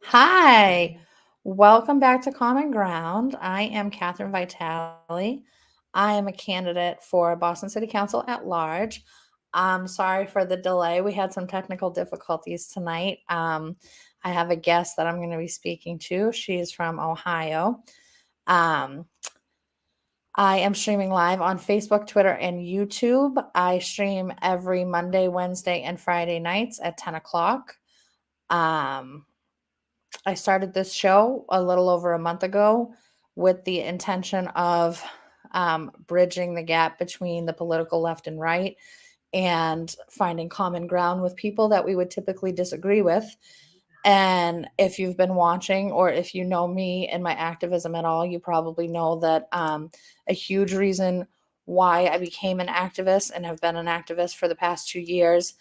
Hi, welcome back to Common Ground. I am Catherine Vitale. I am a candidate for Boston City Council at large. I'm sorry for the delay. We had some technical difficulties tonight. I have a guest that I'm going to be speaking to. She's from Ohio. Um, I am streaming live on Facebook, Twitter, and YouTube. I stream every Monday, Wednesday, and Friday nights at 10 o'clock. I started this show a little over a month ago with the intention of bridging the gap between the political left and right and finding common ground with people that we would typically disagree with. And if you've been watching or if you know me and my activism at all, you probably know that a huge reason why I became an activist and have been an activist for the past 2 years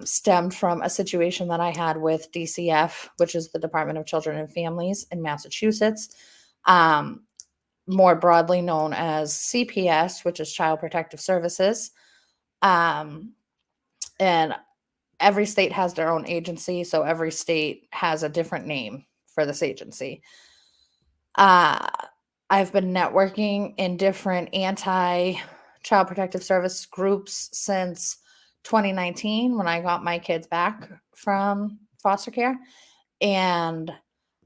stemmed from a situation that I had with DCF, which is the Department of Children and Families in Massachusetts, more broadly known as CPS, which is Child Protective Services. And every state has their own agency, so every state has a different name for this agency. I've been networking in different anti-child protective service groups since 2019 when I got my kids back from foster care. And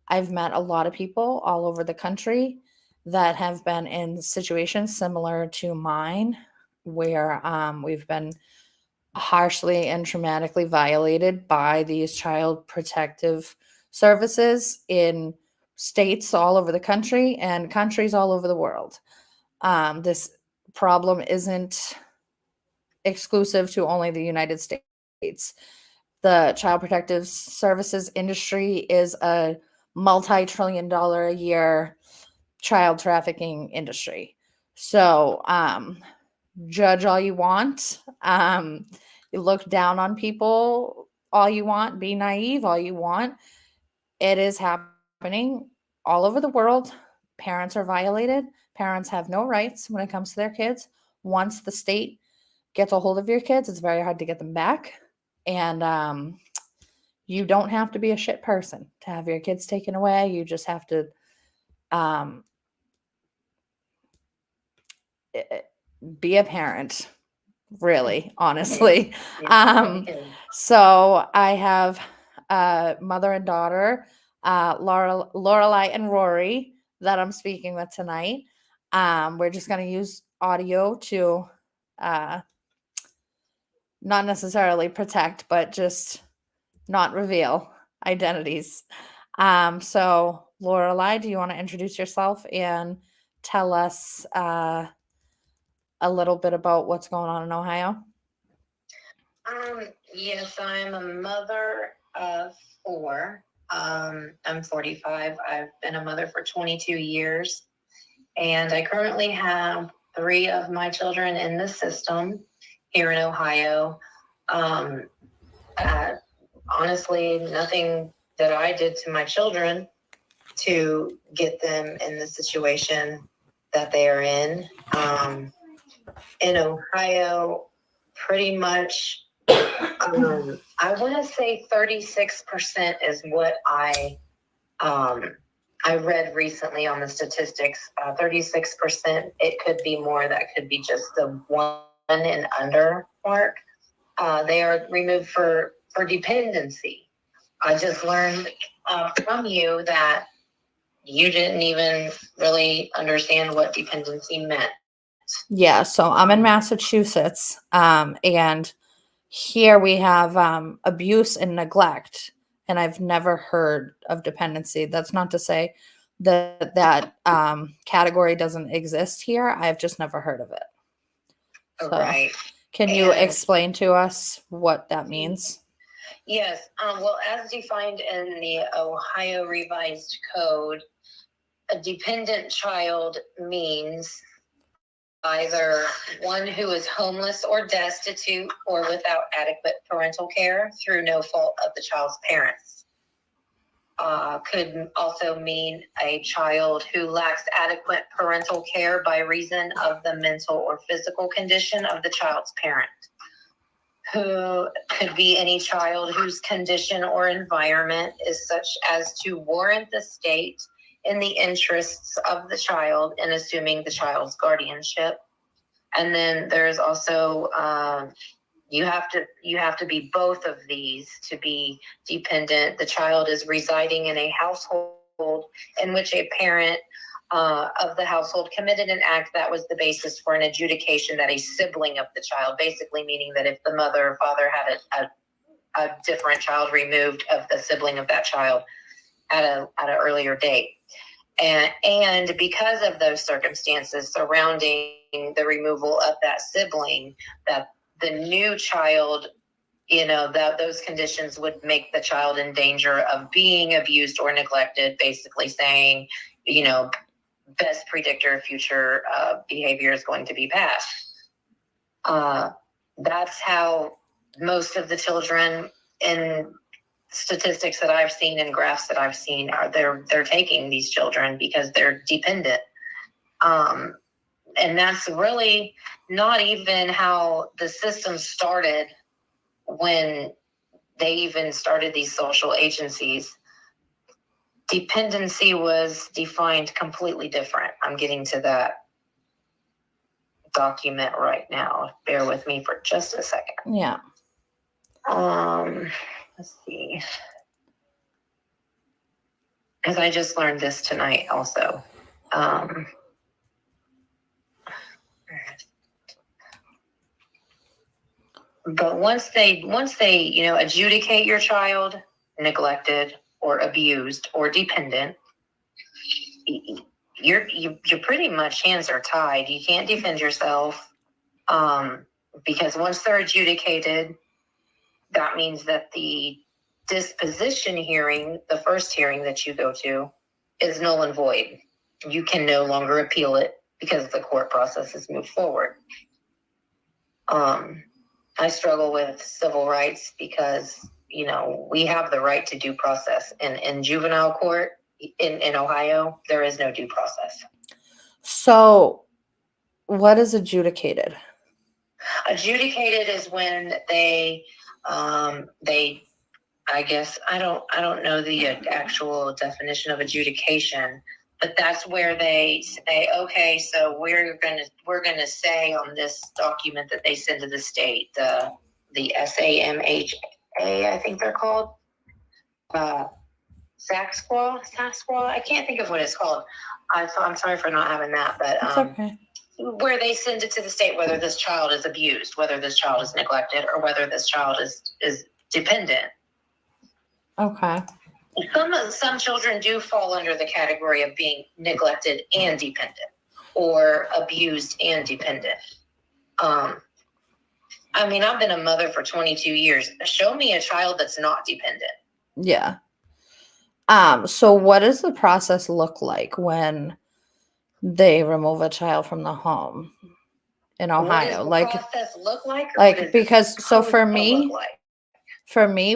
I've met a lot of people all over the country that have been in situations similar to mine where we've been harshly and traumatically violated by these child protective services in states all over the country and countries all over the world. This problem isn't exclusive to only the United States. The child protective services industry is a multi-trillion-dollar a year child trafficking industry. So, judge all you want. You look down on people all you want. Be naive all you want. It is happening all over the world. Parents are violated. Parents have no rights when it comes to their kids. Once the state gets a hold of your kids, it's very hard to get them back. And you don't have to be a shit person to have your kids taken away. You just have to be a parent, really, honestly. So I have mother and daughter, Lorelai and Rory, that I'm speaking with tonight. We're just going to use audio to not necessarily protect, but just not reveal identities. So Lorelai, do you want to introduce yourself and tell us a little bit about what's going on in Ohio? Yes, I'm a mother of 4. I'm 45. I've been a mother for 22 years, and I currently have 3 of my children in the system here in Ohio. Honestly, nothing that I did to my children to get them in the situation that they are in. In Ohio, pretty much, I want to say 36% is what I read recently on the statistics. 36%. It could be more. That could be just the 1 and under mark. They are removed for dependency. I just learned from you that you didn't even really understand what dependency meant. Yeah, so I'm in Massachusetts, and here we have abuse and neglect, and I've never heard of dependency. That's not to say that category doesn't exist here. I've just never heard of it. So, right. Can you explain to us what that means? Yes. Well, as defined in the Ohio Revised Code, a dependent child means either one who is homeless or destitute or without adequate parental care through no fault of the child's parents. Could also mean a child who lacks adequate parental care by reason of the mental or physical condition of the child's parent, who could be any child whose condition or environment is such as to warrant the state in the interests of the child and assuming the child's guardianship. And then there's also you have to be both of these to be dependent. The child is residing in a household in which a parent of the household committed an act that was the basis for an adjudication that a sibling of the child, basically meaning that if the mother or father had a different child removed of the sibling of that child at an earlier date. And because of those circumstances surrounding the removal of that sibling, that the new child, that those conditions would make the child in danger of being abused or neglected, basically saying, best predictor of future behavior is going to be passed. That's how most of the children in statistics that I've seen and graphs that I've seen they're taking these children because they're dependent. And that's really not even how the system started when they even started these social agencies. Dependency was defined completely different. I'm getting to that document right now. Bear with me for just a second. Yeah. Let's see. Because I just learned this tonight also. But once they adjudicate your child neglected or abused or dependent, you're pretty much hands are tied. You can't defend yourself, because once they're adjudicated, that means that the disposition hearing, the first hearing that you go to, is null and void. You can no longer appeal it because the court process has moved forward. I struggle with civil rights because, we have the right to due process. In juvenile court in Ohio, there is no due process. So what is adjudicated? Adjudicated is when they I guess I don't know the actual definition of adjudication, but that's where they say, okay, so we're gonna say on this document that they send to the state, the SAMHA, I think they're called, SACSQA. I can't think of what it's called. I'm sorry for not having that, but It's okay. Where they send it to the state whether this child is abused, whether this child is neglected, or whether this child is dependent. Okay. Some children do fall under the category of being neglected and dependent, or abused and dependent. I've been a mother for 22 years. Show me a child that's not dependent. Yeah. So what does the process look like when they remove a child from the home in Ohio? What does the process look like? Because so for me,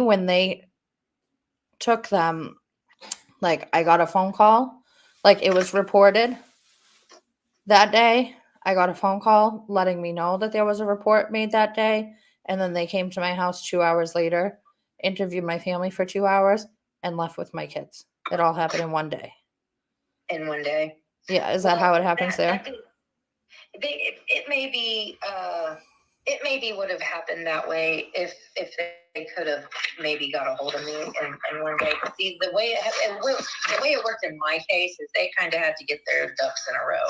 when they took them, I got a phone call, it was reported that day. I got a phone call letting me know that there was a report made that day. And then they came to my house 2 hours later, interviewed my family for 2 hours, and left with my kids. It all happened in one day. In one day? Yeah. Is that how it happens there? It maybe would have happened that way if they could have maybe got a hold of me in one day. But see, the way it worked in my case is they kind of had to get their ducks in a row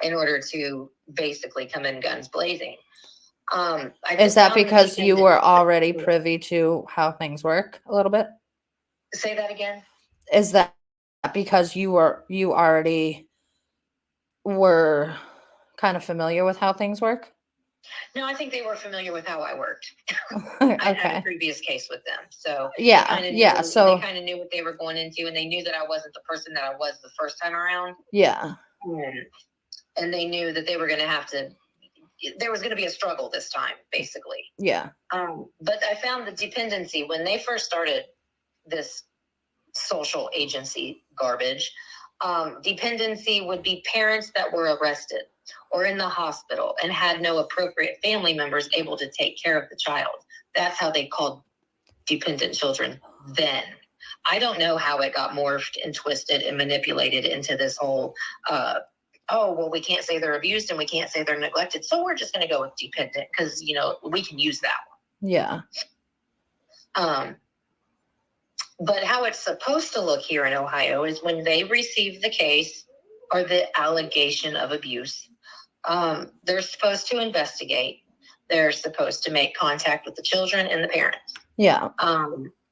in order to basically come in guns blazing. Is that because you were already privy to how things work a little bit? Say that again? Is that because you already were kind of familiar with how things work? No, I think they were familiar with how I worked. Okay. I had a previous case with them. So yeah. So they kind of knew what they were going into, and they knew that I wasn't the person that I was the first time around. Yeah. And they knew that they were going to have to, there was going to be a struggle this time, basically. Yeah. But I found the dependency when they first started this social agency garbage. Dependency would be parents that were arrested. or in the hospital and had no appropriate family members able to take care of the child. That's how they called dependent children then. I don't know how it got morphed and twisted and manipulated into this whole, oh, well, we can't say they're abused and we can't say they're neglected. So we're just going to go with dependent because, we can use that one. Yeah. But how it's supposed to look here in Ohio is when they receive the case or the allegation of abuse, they're supposed to investigate. They're supposed to make contact with the children and the parents. Yeah.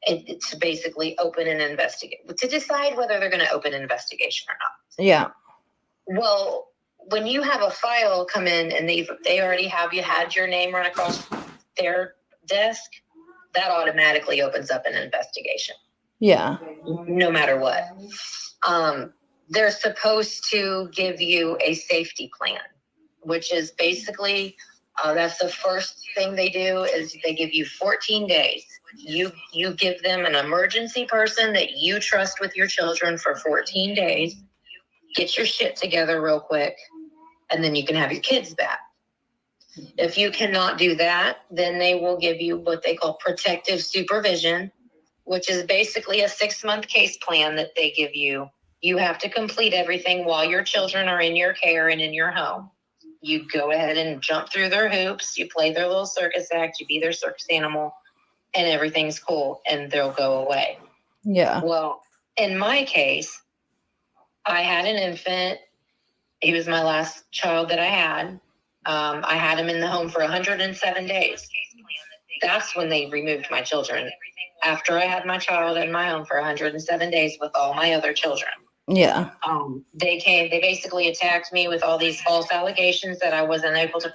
To basically open an investigation, to decide whether they're going to open an investigation or not. Yeah. Well, when you have a file come in and they already have you had your name run across their desk, that automatically opens up an investigation. Yeah. No matter what. They're supposed to give you a safety plan, which is basically, that's the first thing they do is they give you 14 days. You give them an emergency person that you trust with your children for 14 days. Get your shit together real quick, and then you can have your kids back. If you cannot do that, then they will give you what they call protective supervision, which is basically a 6-month case plan that they give you. You have to complete everything while your children are in your care and in your home. You go ahead and jump through their hoops. You play their little circus act. You be their circus animal, and everything's cool, and they'll go away. Yeah. Well, in my case, I had an infant. He was my last child that I had. I had him in the home for 107 days. That's when they removed my children. After I had my child in my home for 107 days with all my other children. Yeah. They basically attacked me with all these false allegations that I wasn't able to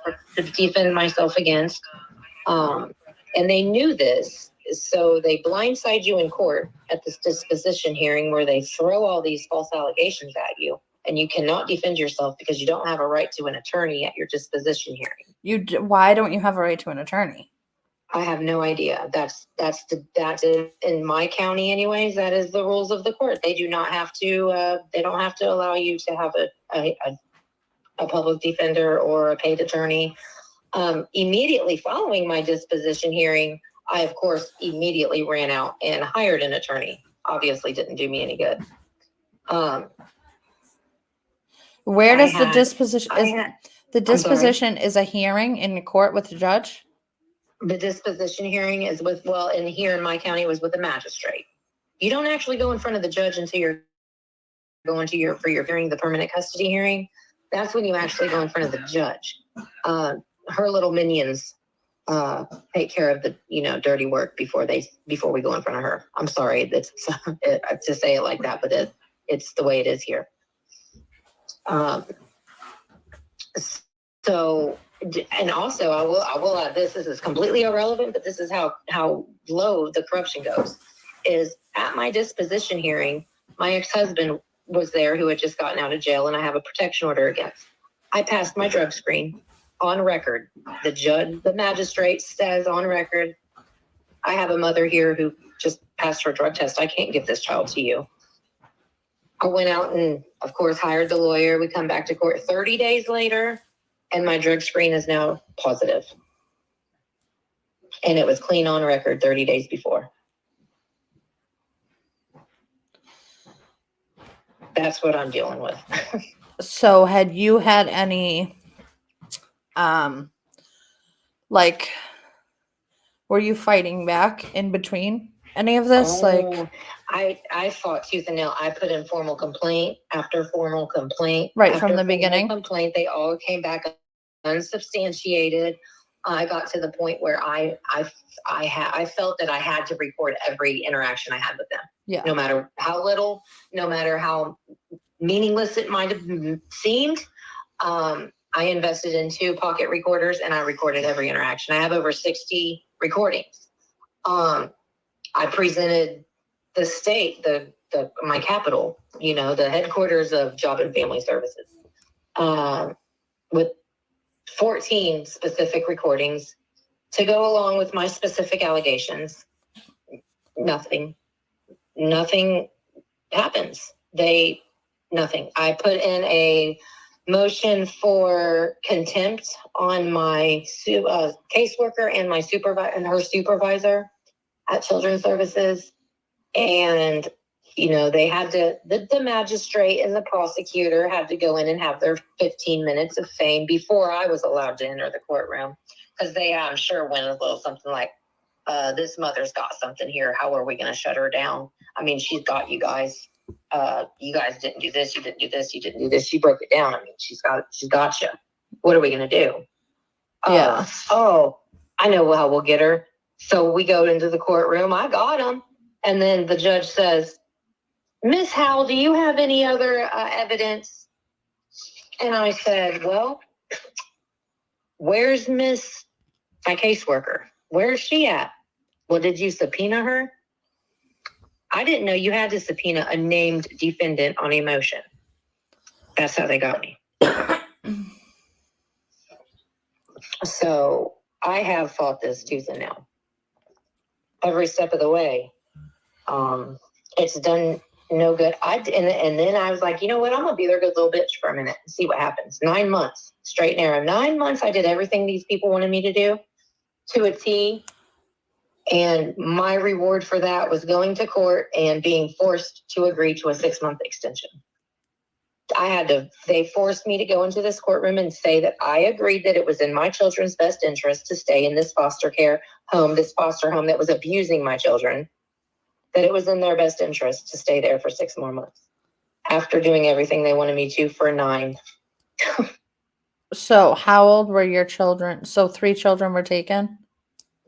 defend myself against. And they knew this, so they blindside you in court at this disposition hearing where they throw all these false allegations at you, and you cannot defend yourself because you don't have a right to an attorney at your disposition hearing. Why don't you have a right to an attorney? I have no idea. That's in my county, anyways. That is the rules of the court. They do not have to. They don't have to allow you to have a public defender or a paid attorney. Immediately following my disposition hearing, I of course immediately ran out and hired an attorney. Obviously, didn't do me any good. Where does the disposition disposition is a hearing in the court with the judge? The disposition hearing is and here in my county was with the magistrate. You don't actually go in front of the judge until you're going to for your hearing, the permanent custody hearing. That's when you actually go in front of the judge. Her little minions take care of the dirty work before we go in front of her. I'm sorry to say it like that, but it's the way it is here. So, and also I will add this is completely irrelevant, but this is how low the corruption goes. Is at my disposition hearing, my ex-husband was there who had just gotten out of jail, and I have a protection order against. I passed my drug screen on record. The magistrate says on record, I have a mother here who just passed her drug test. I can't give this child to you. I went out and, of course, hired the lawyer. We come back to court 30 days later, and my drug screen is now positive. And it was clean on record 30 days before. That's what I'm dealing with. So had you had any, were you fighting back in between any of this? I fought tooth and nail. I put in formal complaint after formal complaint. Right from the beginning. Complaint. They all came back unsubstantiated. I got to the point where I felt that I had to record every interaction I had with them. Yeah. No matter how little, no matter how meaningless it might have seemed. I invested in 2 pocket recorders and I recorded every interaction. I have over 60 recordings. I presented the state, my capital, the headquarters of Job and Family Services, with 14 specific recordings to go along with my specific allegations. Nothing happens. Nothing. I put in a motion for contempt on my caseworker and my supervisor and her supervisor at Children's Services. And, they had to, the magistrate and the prosecutor had to go in and have their 15 minutes of fame before I was allowed to enter the courtroom. Because they, I'm sure, went a little something like, this mother's got something here. How are we going to shut her down? I mean, she's got you guys. You guys didn't do this. You didn't do this. You didn't do this. She broke it down. I mean, she's got you. What are we going to do? Yeah. I know how we'll get her. So we go into the courtroom. I got him. And then the judge says, Miss Howell, do you have any other evidence? And I said, well, where's my caseworker? Where's she at? Well, did you subpoena her? I didn't know you had to subpoena a named defendant on a motion. That's how they got me. So I have fought this tooth and nail. Every step of the way. It's done no good. And then I was like, you know what? I'm gonna be their good little bitch for a minute and see what happens. 9 months, straight and narrow. 9 months, I did everything these people wanted me to do to a T. And my reward for that was going to court and being forced to agree to a 6-month extension. They forced me to go into this courtroom and say that I agreed that it was in my children's best interest to stay in this foster care home, this foster home that was abusing my children, that it was in their best interest to stay there for 6 more months after doing everything they wanted me to for 9. So how old were your children? So 3 children were taken?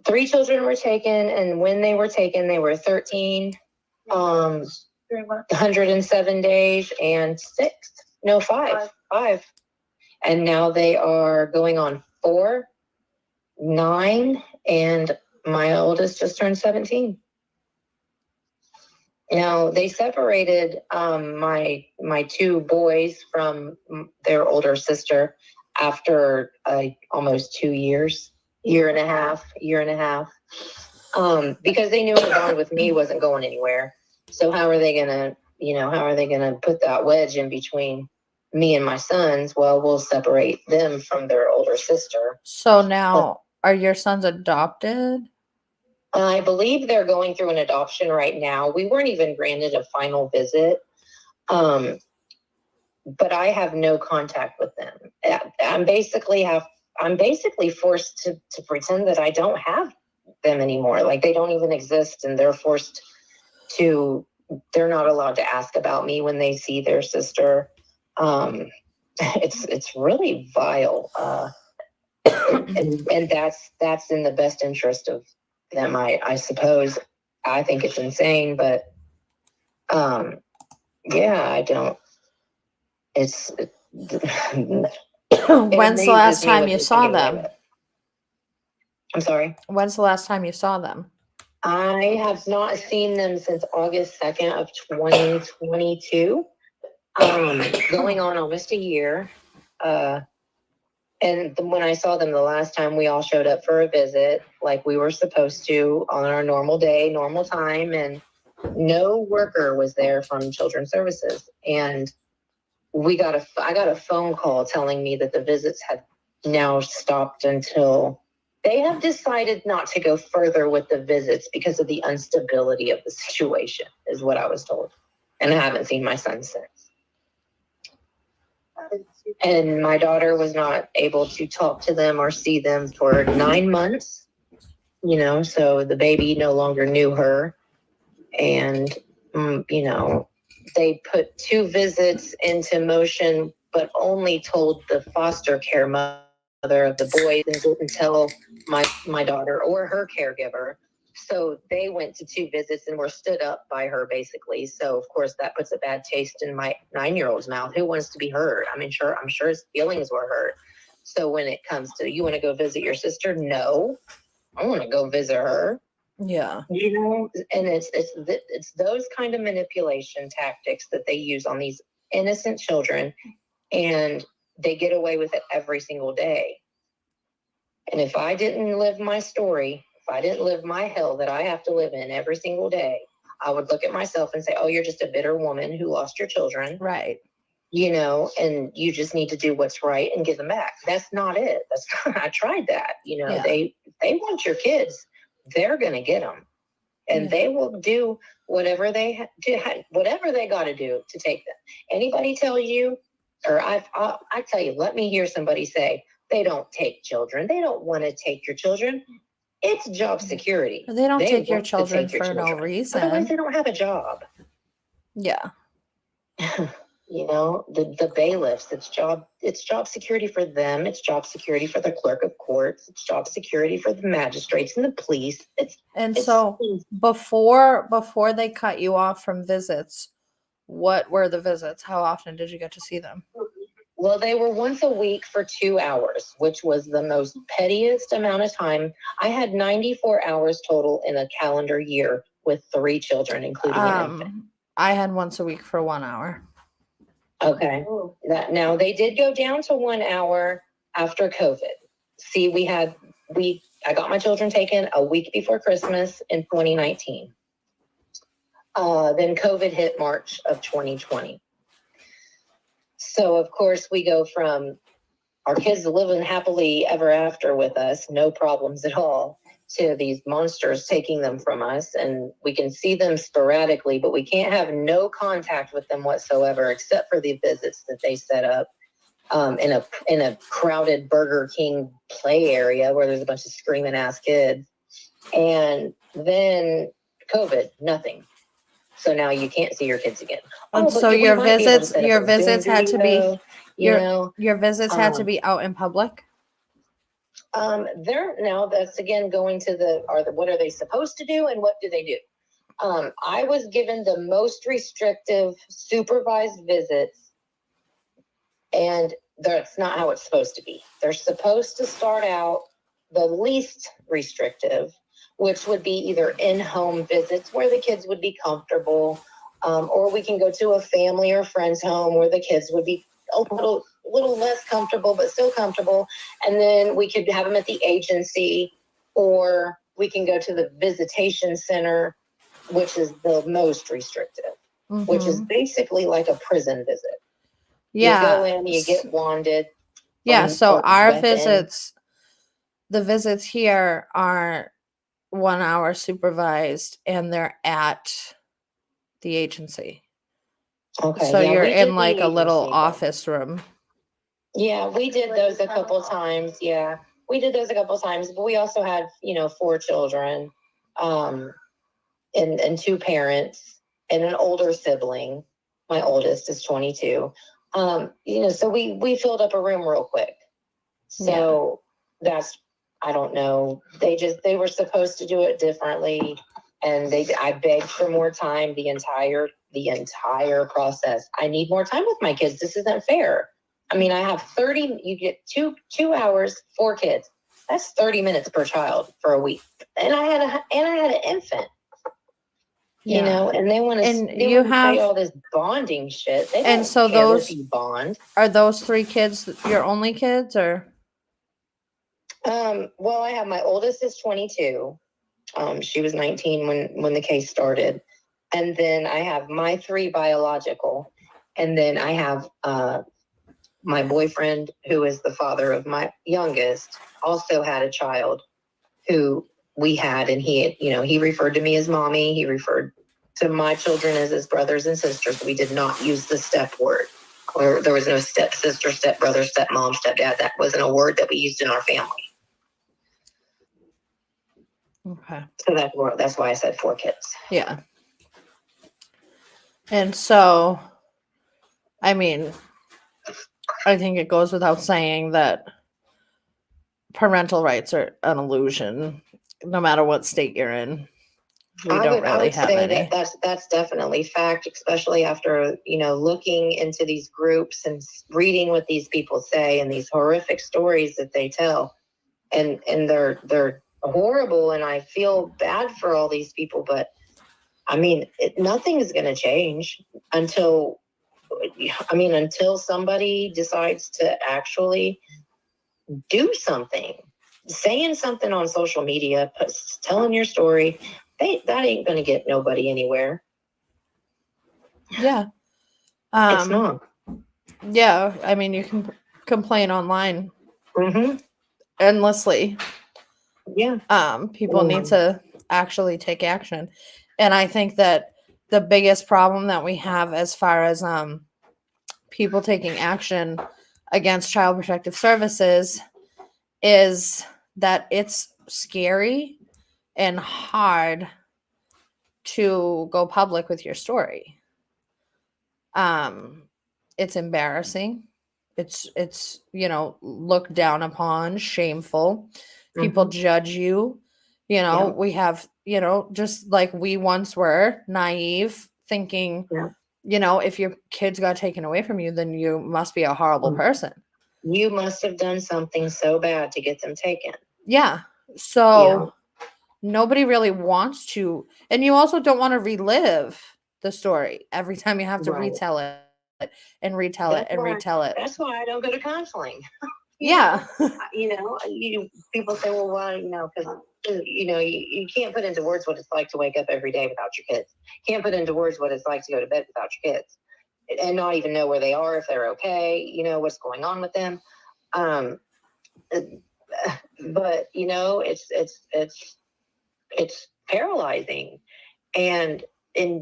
3 children were taken, and when they were taken, they were 13, 107 days, and 5. And now they are going on 4, 9, and my oldest just turned 17. Now, they separated my 2 boys from their older sister after almost 2 years. Year and a half, because they knew the bond with me wasn't going anywhere. So how are they gonna put that wedge in between me and my sons? Well, we'll separate them from their older sister. So now, are your sons adopted? I believe they're going through an adoption right now. We weren't even granted a final visit. But I have no contact with them. I'm basically forced to pretend that I don't have them anymore. Like they don't even exist, and they're not allowed to ask about me when they see their sister. It's really vile. And that's in the best interest of them, I suppose. I think it's insane, but I don't. When's the last time you saw them? I'm sorry? When's the last time you saw them? I have not seen them since August 2nd of 2022. Going on almost a year. And when I saw them the last time, we all showed up for a visit like we were supposed to on our normal day, normal time, and no worker was there from Children's Services. And I got a phone call telling me that the visits had now stopped until they have decided not to go further with the visits because of the instability of the situation, is what I was told. And I haven't seen my son since. And my daughter was not able to talk to them or see them for 9 months, so the baby no longer knew her. And, they put 2 visits into motion, but only told the foster care mother of the boys and didn't tell my daughter or her caregiver. So they went to 2 visits and were stood up by her, basically. So, of course, that puts a bad taste in my 9-year-old's mouth. Who wants to be heard? I'm sure his feelings were hurt. So when it comes to, you want to go visit your sister? No, I want to go visit her. Yeah. And it's those kind of manipulation tactics that they use on these innocent children, and they get away with it every single day. And if I didn't live my story, if I didn't live my hell that I have to live in every single day, I would look at myself and say, oh, you're just a bitter woman who lost your children. Right. and you just need to do what's right and give them back. That's not it. I tried that. Yeah. They want your kids. They're going to get them, and they will do whatever they whatever they got to do to take them. Anybody tell you, or I tell you, let me hear somebody say they don't take children. They don't want to take your children. It's job security. They don't take your want to children take your for no children. reason. Otherwise, they don't have a job. Yeah. The bailiffs, it's job security for them. It's job security for the clerk of courts. It's job security for the magistrates and the police. So before they cut you off from visits, what were the visits? How often did you get to see them? Well, they were once a week for 2 hours, which was the most pettiest amount of time. I had 94 hours total in a calendar year with 3 children, including an infant. I had once a week for 1 hour. Okay. Now they did go down to 1 hour after COVID. See, I got my children taken a week before Christmas in 2019. Then COVID hit March of 2020. So of course we go from our kids living happily ever after with us, no problems at all, to these monsters taking them from us. And we can see them sporadically, but we can't have no contact with them whatsoever, except for the visits that they set up in a crowded Burger King play area where there's a bunch of screaming ass kids. And then COVID, nothing. So now you can't see your kids again. So your visits had to be your visits had to be out in public. That's again going to what are they supposed to do and what do they do? I was given the most restrictive supervised visits, and that's not how it's supposed to be. They're supposed to start out the least restrictive, which would be either in-home visits where the kids would be comfortable, or we can go to a family or friend's home where the kids would be a little less comfortable, but still comfortable. And then we could have them at the agency, or we can go to the visitation center, which is the most restrictive, which is basically like a prison visit. Yeah. You go in, you get wanded. Yeah. So our visits, the visits here are 1 hour supervised, and they're at the agency. Okay. So you're in like a little office room. Yeah, we did those a couple times. Yeah, we did those a couple times, but we also had, 4 children, and 2 parents and an older sibling. My oldest is 22. So we filled up a room real quick. So that's, I don't know. They were supposed to do it differently. And I begged for more time the entire process. I need more time with my kids. This isn't fair. I mean, I have 30, you get 2 hours, 4 kids. That's 30 minutes per child for a week. And I had an infant. And they want to say all this bonding shit. They don't care if you bond. Are those 3 kids your only kids, or? Well, I have my oldest is 22. She was 19 when the case started. And then I have my 3 biological. And then I have my boyfriend, who is the father of my youngest, also had a child who we had, and he referred to me as mommy. He referred to my children as his brothers and sisters. We did not use the step word. Or there was no stepsister, stepbrother, stepmom, stepdad. That wasn't a word that we used in our family. Okay. So that's why I said 4 kids. Yeah. And so, I mean, I think it goes without saying that parental rights are an illusion, no matter what state you're in. We don't really have any. That's definitely fact, especially after, looking into these groups and reading what these people say and these horrific stories that they tell. And they're horrible, and I feel bad for all these people, but I mean, nothing is going to change until somebody decides to actually do something. Saying something on social media, telling your story, that ain't going to get nobody anywhere. Yeah. It's not. Yeah, I mean, you can complain online Mm-hmm. endlessly. Yeah. People need to actually take action. And I think that the biggest problem that we have as far as people taking action against child protective services is that it's scary and hard to go public with your story. It's embarrassing. It's looked down upon, shameful. People judge you. Yeah. We have, just like we once were naive, thinking, Yeah. if your kids got taken away from you, then you must be a horrible person. You must have done something so bad to get them taken. Yeah. So nobody really wants to, and you also don't want to relive the story every time you have to Right. retell it and retell That's it and why- retell it. That's why I don't go to counseling. Yeah. People say, well, why, because, you can't put into words what it's like to wake up every day without your kids. Can't put into words what it's like to go to bed without your kids and not even know where they are, if they're okay, what's going on with them. But, it's paralyzing. And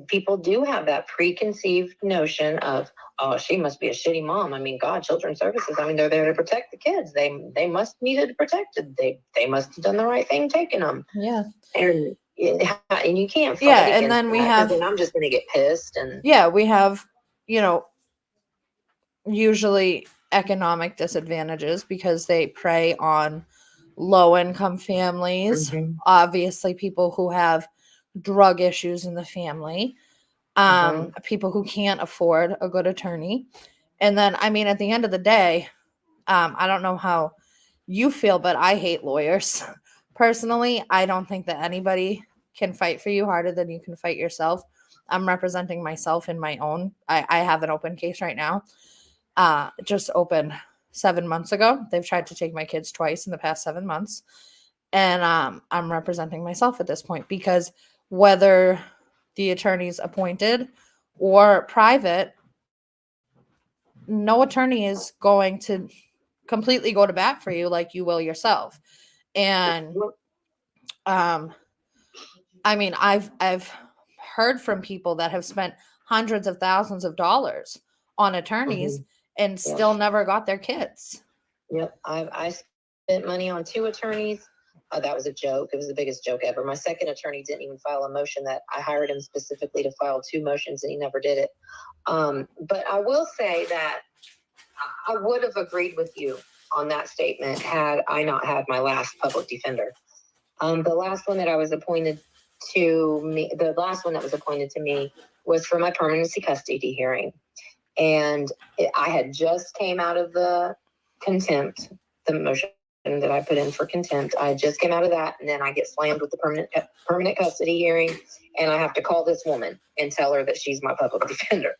people do have that preconceived notion of, oh, she must be a shitty mom. I mean, God, children's services, I mean, they're there to protect the kids. They must needed protected. They must have done the right thing taking them. Yeah. And you can't fight Yeah, against and then we that, 'cause have, then I'm just going to get pissed. And yeah, we have, usually economic disadvantages because they prey on low income families, obviously people who have drug issues in the family, people who can't afford a good attorney. And then, I mean, at the end of the day, I don't know how you feel, but I hate lawyers. Personally, I don't think that anybody can fight for you harder than you can fight yourself. I'm representing myself in my own. I have an open case right now. Just opened 7 months ago. They've tried to take my kids twice in the past 7 months. And I'm representing myself at this point because whether the attorney's appointed or private, no attorney is going to completely go to bat for you like you will yourself. And I mean, I've heard from people that have spent hundreds of thousands of dollars on attorneys and still never got their kids. Yep, I spent money on 2 attorneys. That was a joke. It was the biggest joke ever. My second attorney didn't even file a motion that I hired him specifically to file 2 motions, and he never did it. But I will say that I would have agreed with you on that statement had I not had my last public defender. The last one that was appointed to me was for my permanency custody hearing. And I had just came out of the contempt, the motion that I put in for contempt. I just came out of that, and then I get slammed with the permanent custody hearing, and I have to call this woman and tell her that she's my public defender.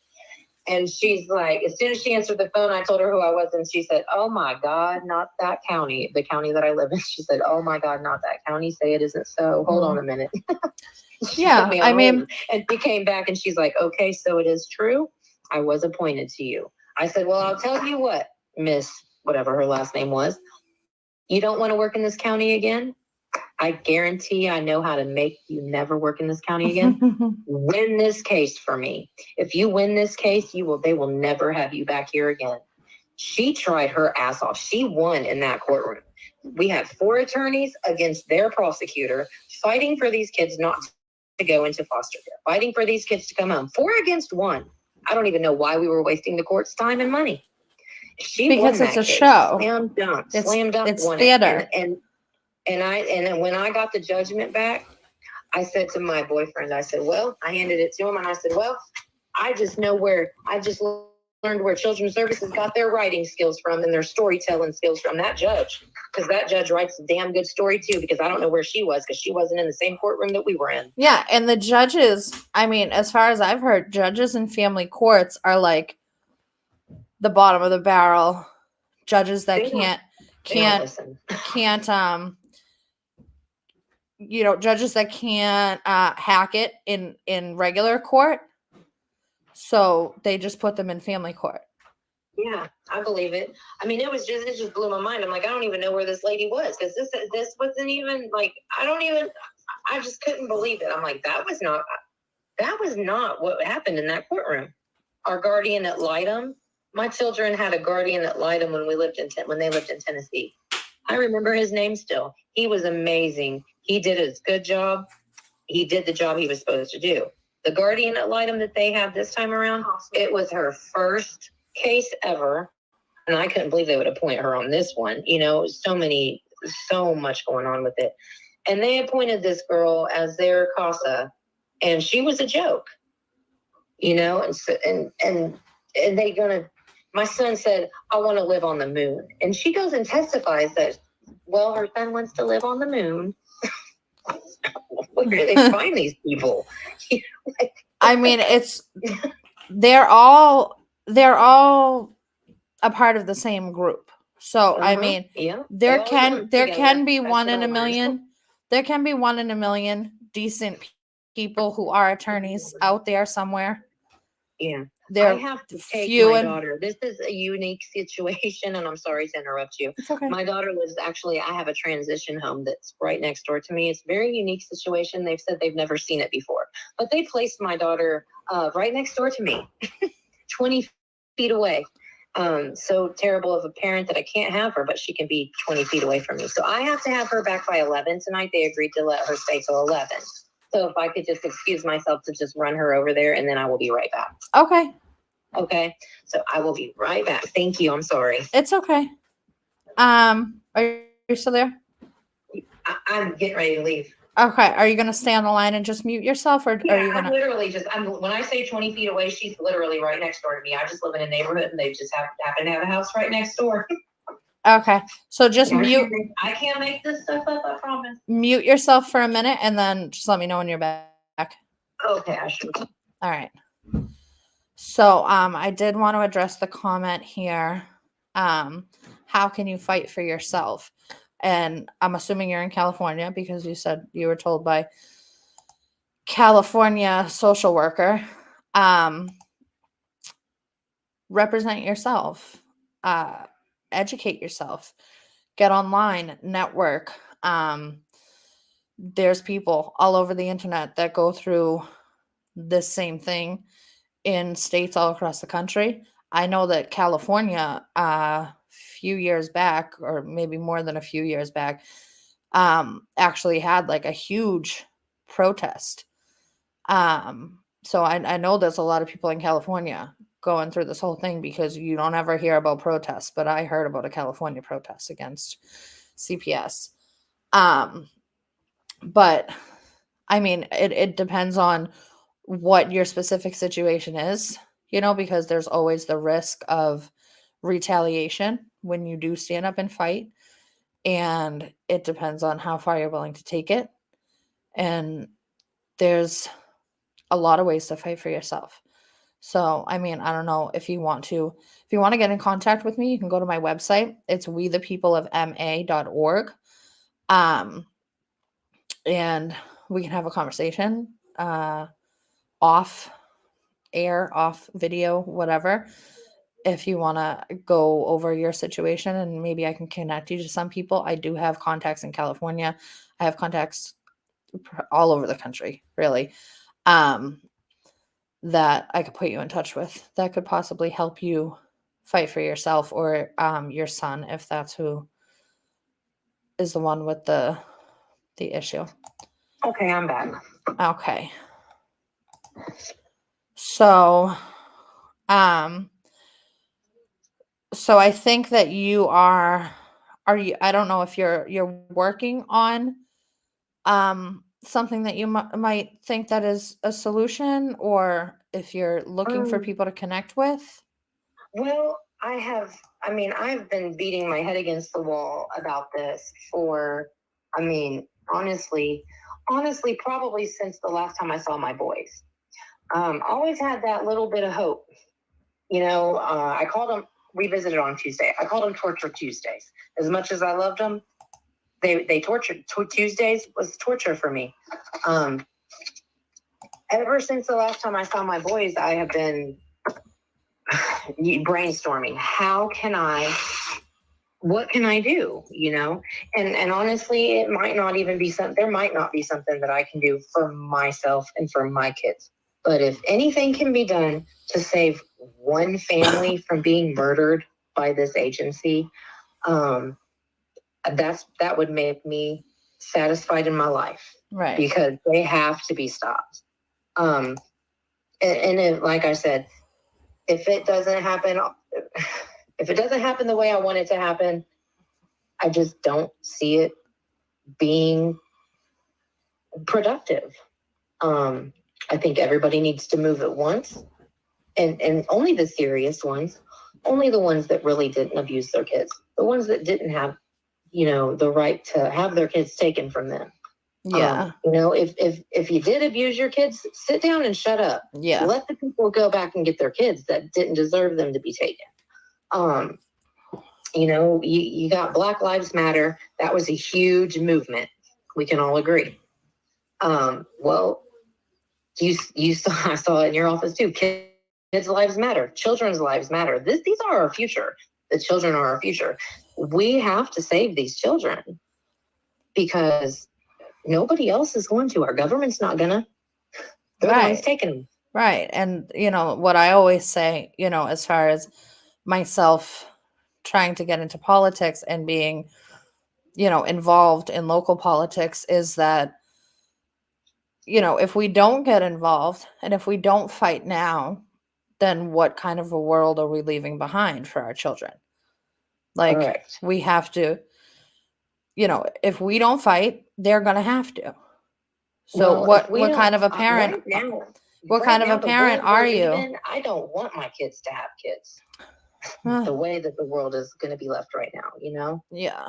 And she's like, as soon as she answered the phone, I told her who I was, and she said, "Oh my God, not that county, the county that I live in." She said, "Oh my God, not that county. Say it isn't so. Hold on a minute." Yeah, I mean, and she came back and she's like, "Okay, so it is true. I was appointed to you." I said, "Well, I'll tell you what, Miss, whatever her last name was, you don't want to work in this county again? I guarantee I know how to make you never work in this county again. Win this case for me. If you win this case, they will never have you back here again." She tried her ass off. She won in that courtroom. We had 4 attorneys against their prosecutor fighting for these kids not to go into foster care, fighting for these kids to come home. 4 against 1. I don't even know why we were wasting the court's time and money. Because it's a show. Slam dunk. It's theater. And then when I got the judgment back, I said to my boyfriend, I said, well, I handed it to him, and I said, well, I just learned where children's services got their writing skills from and their storytelling skills from that judge. Because that judge writes a damn good story too, because I don't know where she was, because she wasn't in the same courtroom that we were in. Yeah, and the judges, I mean, as far as I've heard, judges in family courts are like the bottom of the barrel. Judges that can't judges that can't hack it in regular court. So they just put them in family court. Yeah, I believe it. I mean, it just blew my mind. I'm like, I don't even know where this lady was, because this wasn't even like, I just couldn't believe it. I'm like, that was not what happened in that courtroom. Our guardian ad litem, my children had a guardian ad litem when they lived in Tennessee. I remember his name still. He was amazing. He did a good job. He did the job he was supposed to do. The guardian ad litem that they have this time around, it was her first case ever. And I couldn't believe they would appoint her on this one. So much going on with it. And they appointed this girl as their CASA, and she was a joke, and they gonna, my son said, I want to live on the moon. And she goes and testifies that, well, her son wants to live on the moon. Where do they find these people? I mean, they're all a part of the same group. So I mean, yeah, there can be one in a million. There can be one in a million decent people who are attorneys out there somewhere. Yeah. There I have to take few my and daughter. This is a unique situation, and I'm sorry to interrupt you. it's okay. My daughter lives I have a transition home that's right next door to me. It's a very unique situation. They've said they've never seen it before, but they placed my daughter right next door to me, 20 feet away. So terrible of a parent that I can't have her, but she can be 20 feet away from me. So I have to have her back by 11 tonight. They agreed to let her stay till 11. So if I could just excuse myself to just run her over there, and then I will be right back. Okay. Okay. So I will be right back. Thank you. I'm sorry. It's okay. Are you still there? I'm getting ready to leave. Okay. Are you gonna stay on the line and just mute yourself, or Yeah, are you gonna? When I say 20 feet away, she's literally right next door to me. I just live in a neighborhood, and they just happen to have a house right next door. Okay. So just mute I can't make this stuff up. I promise. mute yourself for a minute, and then just let me know when you're back. Okay, I should. All right. So I did want to address the comment here. How can you fight for yourself? And I'm assuming you're in California because you said you were told by California social worker. Represent yourself. Educate yourself. Get online, network. There's people all over the internet that go through this same thing in states all across the country. I know that California, a few years back, or maybe more than a few years back, actually had like a huge protest. So I know there's a lot of people in California going through this whole thing because you don't ever hear about protests, but I heard about a California protest against CPS. But I mean, it depends on what your specific situation is, because there's always the risk of retaliation when you do stand up and fight. And it depends on how far you're willing to take it. And there's a lot of ways to fight for yourself. So, I mean, I don't know if you want to get in contact with me, you can go to my website. It's wethepeopleofma.org. And we can have a conversation, off air, off video, whatever. If you want to go over your situation, and maybe I can connect you to some people. I do have contacts in California. I have contacts all over the country, really, that I could put you in touch with that could possibly help you fight for yourself or your son, if that's who is the one with the issue. Okay, I'm back. Okay. So, so I think that you are you, I don't know if you're working on, something that you might think that is a solution, or if you're looking for people to connect with. Well, I've been beating my head against the wall about this for, honestly, probably since the last time I saw my boys. Always had that little bit of hope. I called them, we visited on Tuesday. I called them Torture Tuesdays. As much as I loved them, they tortured. Tuesdays was torture for me. Ever since the last time I saw my boys, I have been brainstorming. What can I do? And honestly, it might not even be something, there might not be something that I can do for myself and for my kids. But if anything can be done to save one family from being murdered by this agency, that would make me satisfied in my life. Right. Because they have to be stopped. And like I said, if it doesn't happen the way I want it to happen, I just don't see it being productive. I think everybody needs to move at once, and only the serious ones, only the ones that really didn't abuse their kids, the ones that didn't have, the right to have their kids taken from them. Yeah. If you did abuse your kids, sit down and shut up. Yeah. Let the people go back and get their kids that didn't deserve them to be taken. You got Black Lives Matter. That was a huge movement. We can all agree. Well, you saw, I saw it in your office too. Kids' lives matter. Children's lives matter. These are our future. The children are our future. We have to save these children because nobody else is going to. Our government's not gonna. They're the ones taking them. Right. And, what I always say, as far as myself trying to get into politics and being, involved in local politics is that, if we don't get involved and if we don't fight now, then what kind of a world are we leaving behind for our children? Like, Correct. we have to, if we don't fight, they're going to have to. So Well, what kind of a parent, what kind of a parent are you? I don't want my kids to have kids. The way that the world is going to be left right now, Yeah.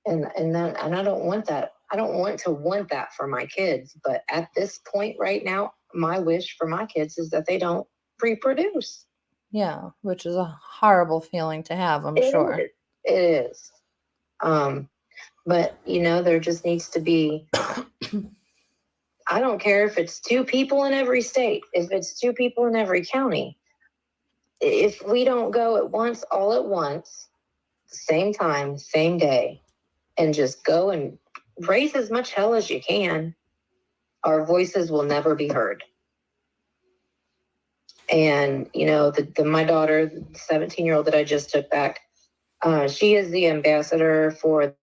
And I don't want that. I don't want that for my kids. But at this point right now, my wish for my kids is that they don't reproduce. Yeah, which is a horrible feeling to have, I'm sure. It is. But there just needs to be. I don't care if it's 2 people in every state, if it's 2 people in every county. If we don't go all at once, same time, same day, and just go and raise as much hell as you can, our voices will never be heard. And, my daughter, the 17-year-old that I just took back, she is the ambassador for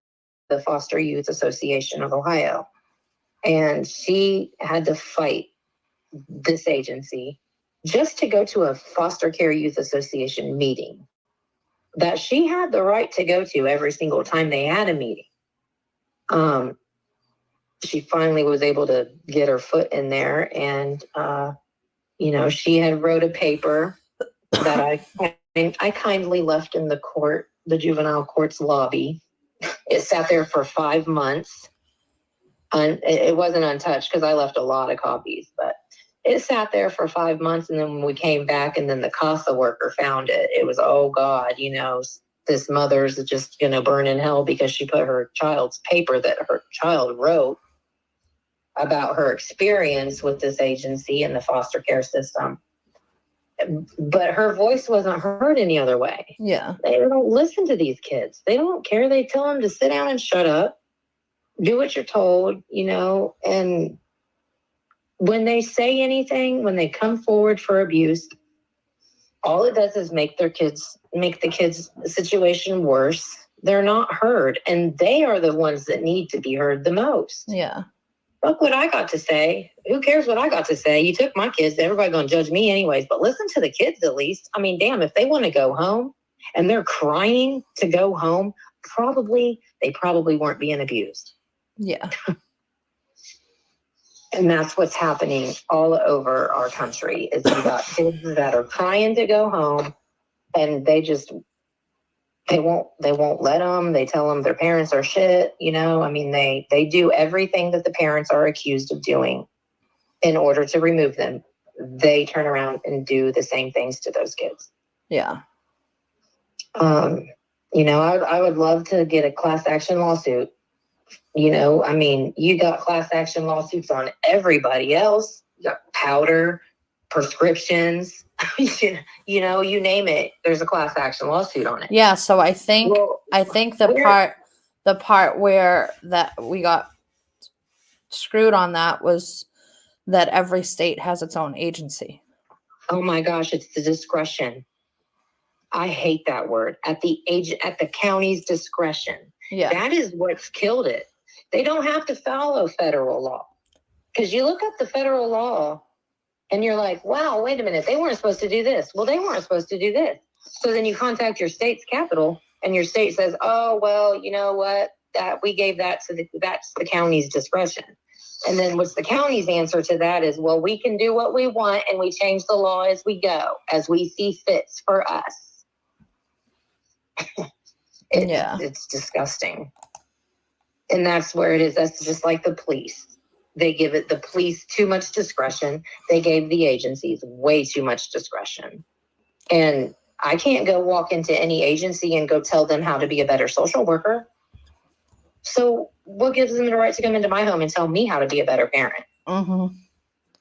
the Foster Youth Association of Ohio. And she had to fight this agency just to go to a Foster Care Youth Association meeting that she had the right to go to every single time they had a meeting. She finally was able to get her foot in there, and she had wrote a paper that I kindly left in the juvenile court's lobby. It sat there for 5 months. It wasn't untouched because I left a lot of copies, but it sat there for 5 months. And then when we came back and then the CASA worker found it, it was, oh God, this mother's just going to burn in hell because she put her child's paper that her child wrote about her experience with this agency and the foster care system. But her voice wasn't heard any other way. Yeah. They don't listen to these kids. They don't care. They tell them to sit down and shut up. Do what you're told, and when they say anything, when they come forward for abuse, all it does is make the kids' situation worse. They're not heard, and they are the ones that need to be heard the most. Yeah. Look what I got to say. Who cares what I got to say? You took my kids. Everybody going to judge me anyways, but listen to the kids at least. I mean, damn, if they want to go home and they're crying to go home, they probably weren't being abused. Yeah. And that's what's happening all over our country is you got kids that are trying to go home and they won't let them. They tell them their parents are shit. I mean, they do everything that the parents are accused of doing in order to remove them. They turn around and do the same things to those kids. Yeah. I would love to get a class action lawsuit. I mean, you got class action lawsuits on everybody else. You got powder, prescriptions. You know, you name it, there's a class action lawsuit on it. Yeah, so I think Well, the part where that we got screwed on that was that every state has its own agency. oh my gosh, it's the discretion. I hate that word. At the county's discretion. Yeah. That is what's killed it. They don't have to follow federal law. Because you look at the federal law and you're like, wow, wait a minute, they weren't supposed to do this. Well, they weren't supposed to do this. So then you contact your state's capital and your state says, oh, well, you know what? That we gave that to that's the county's discretion. And then what's the county's answer to that is, well, we can do what we want and we change the law as we go, as we see fits for us. Yeah. It's disgusting. And that's where it is. That's just like the police. They give the police too much discretion. They gave the agencies way too much discretion. And I can't go walk into any agency and go tell them how to be a better social worker. So what gives them the right to come into my home and tell me how to be a better parent? Mm-hmm.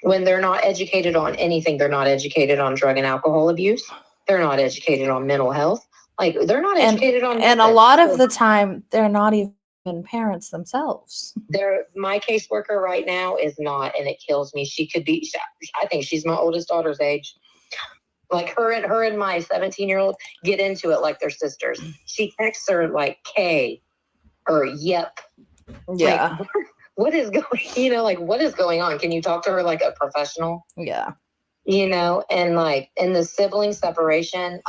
When they're not educated on anything. They're not educated on drug and alcohol abuse. They're not educated on mental health. Like, they're not educated on And a nothing. lot of the time, they're not even parents themselves. My caseworker right now is not, and it kills me. She could be, I think she's my oldest daughter's age. Like her and my 17-year-old get into it like they're sisters. She texts her like K or yep. Yeah. Like, what is going, what is going on? Can you talk to her like a professional? Yeah. And like in the sibling separation,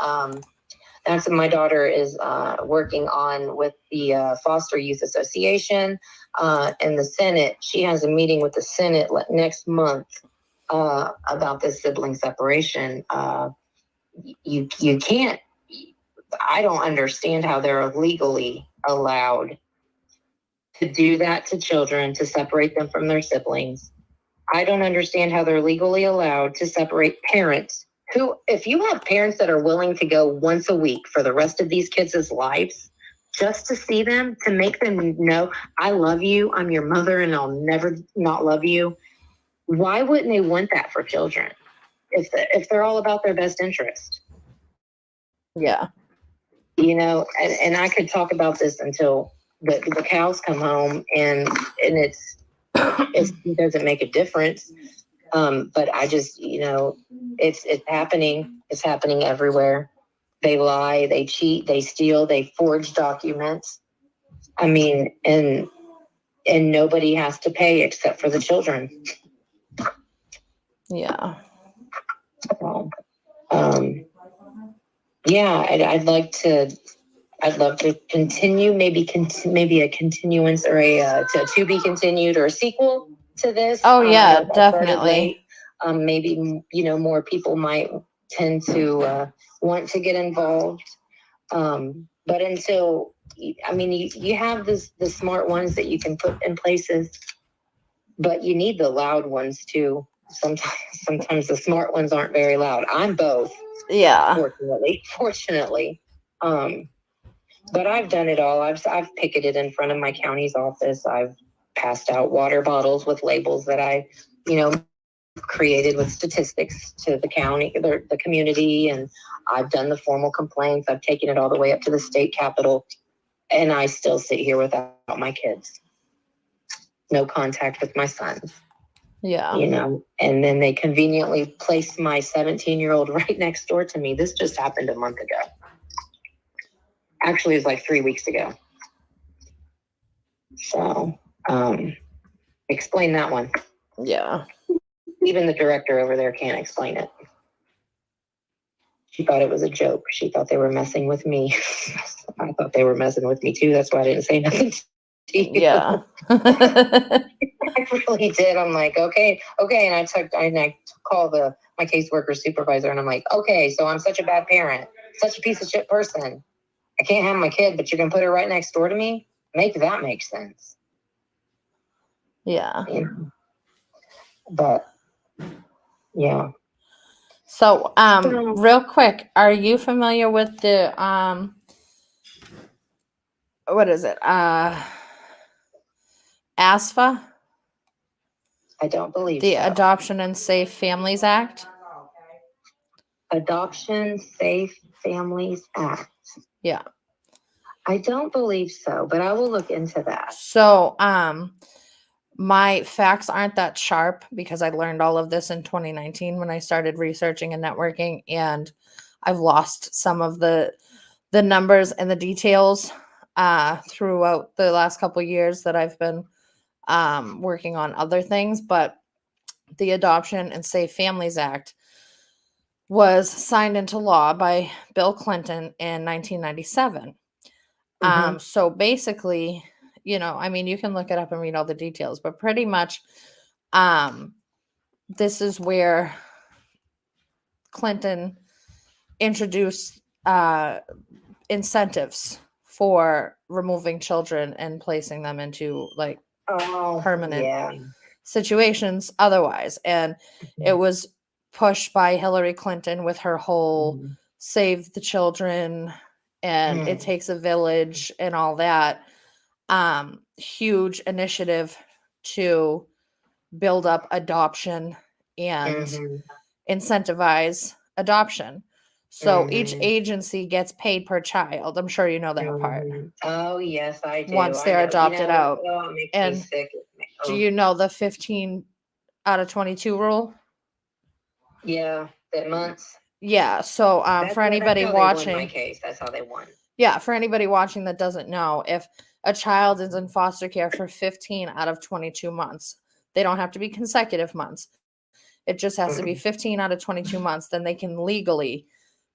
that's what my daughter is working on with the Foster Youth Association and the Senate. She has a meeting with the Senate next month about this sibling separation. You can't. I don't understand how they're legally allowed to do that to children, to separate them from their siblings. I don't understand how they're legally allowed to separate parents who, if you have parents that are willing to go once a week for the rest of these kids' lives, just to see them, to make them know, I love you, I'm your mother, and I'll never not love you. Why wouldn't they want that for children if they're all about their best interest? Yeah. And I could talk about this until the cows come home, and it doesn't make a difference. But I just, it's happening. It's happening everywhere. They lie, they cheat, they steal, they forge documents. I mean, and nobody has to pay except for the children. Yeah. So, yeah, I'd love to continue, maybe a continuance or to be continued or a sequel to this. Oh yeah, definitely. Maybe, more people might tend to want to get involved. But until, you have the smart ones that you can put in places, but you need the loud ones too. Sometimes the smart ones aren't very loud. I'm both. Yeah. Fortunately. But I've done it all. I've picketed in front of my county's office. I've passed out water bottles with labels that I, created with statistics to the county, the community, and I've done the formal complaints. I've taken it all the way up to the state capitol, and I still sit here without my kids. No contact with my sons. Yeah. And then they conveniently placed my 17-year-old right next door to me. This just happened a month ago. Actually, it was like 3 weeks ago. So, explain that one. Yeah. Even the director over there can't explain it. She thought it was a joke. She thought they were messing with me. I thought they were messing with me too. That's why I didn't say nothing to you. Yeah. I really did. I'm like, okay. And I call my caseworker supervisor, and I'm like, okay, so I'm such a bad parent, such a piece of shit person. I can't have my kid, but you're gonna put her right next door to me? Make that make sense. Yeah. But yeah. So, real quick, are you familiar with the what is it? ASFA? I don't believe The so. Adoption and Safe Families Act? Adoption Safe Families Act. Yeah. I don't believe so, but I will look into that. So, my facts aren't that sharp because I learned all of this in 2019 when I started researching and networking, and I've lost some of the numbers and the details throughout the last couple years that I've been working on other things. But the Adoption and Safe Families Act was signed into law by Bill Clinton in 1997. So basically, I mean, you can look it up and read all the details, but pretty much, this is where Clinton introduced incentives for removing children and placing them into like permanent Yeah. situations otherwise. And it was pushed by Hillary Clinton with her whole save the children and it takes a village and all that huge initiative to build up adoption and incentivize adoption. So each agency gets paid per child. I'm sure you know that part. Oh, yes, I do. Once I they're know. adopted out. Oh, it makes And me sick. Do you know the 15 out of 22 rule? Yeah, that months. Yeah. So That's for how anybody they won my watching, case. That's how they won. yeah, for anybody watching that doesn't know, if a child is in foster care for 15 out of 22 months, they don't have to be consecutive months. It just has to be 15 out of 22 months, then they can legally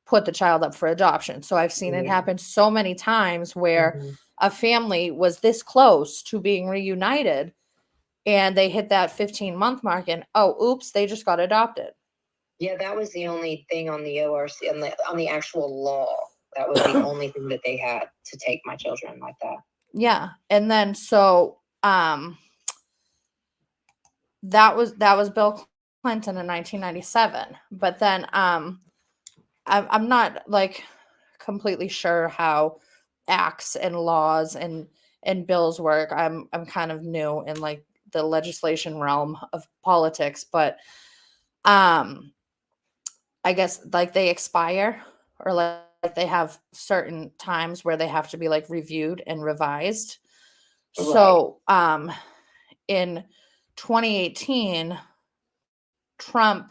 put the child up for adoption. So I've seen it happen so many times where a family was this close to being reunited and they hit that 15-month mark and oops, they just got adopted. Yeah, that was the only thing on the ORC, on the actual law. That was the only thing that they had to take my children like that. Yeah. And then so that was Bill Clinton in 1997. But then I'm not like completely sure how acts and laws and bills work. I'm kind of new in like the legislation realm of politics, but I guess like they expire or like they have certain times where they have to be like reviewed and revised. Right. So in 2018, Trump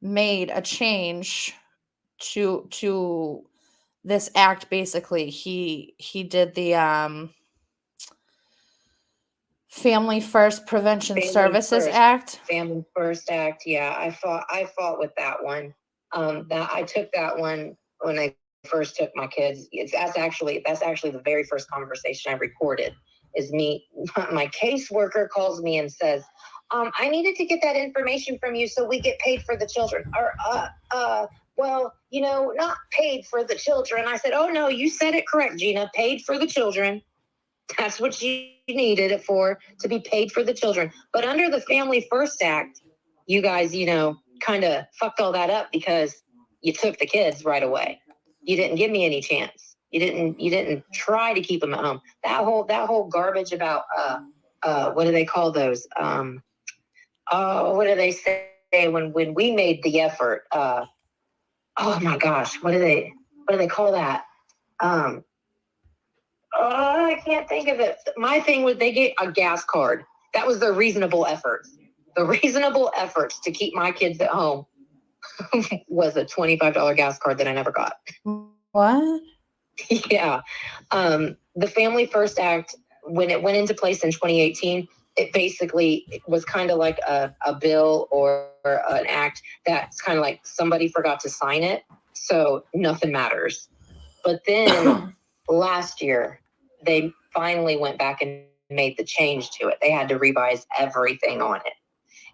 made a change to this act. Basically, he did the Family First Prevention Family Services First. Act. Family First Act. Yeah, I fought with that one. That I took that one when I first took my kids. That's actually the very first conversation I recorded. Is me. My caseworker calls me and says, "I needed to get that information from you so we get paid for the children." Or well, not paid for the children. I said, "Oh no, you said it correct, Gina. Paid for the children. That's what you needed it for, to be paid for the children." But under the Family First Act, you guys, kind of fucked all that up because you took the kids right away. You didn't give me any chance. You didn't try to keep them at home. That whole garbage about what do they call those? What do they say when we made the effort? Oh my gosh, what do they call that? I can't think of it. My thing was they get a gas card. That was the reasonable efforts. The reasonable efforts to keep my kids at home was a $25 gas card that I never got. What? Yeah. The Family First Act, when it went into place in 2018, it basically was kind of like a bill or an act that's kind of like somebody forgot to sign it, so nothing matters. But then last year, they finally went back and made the change to it. They had to revise everything on it.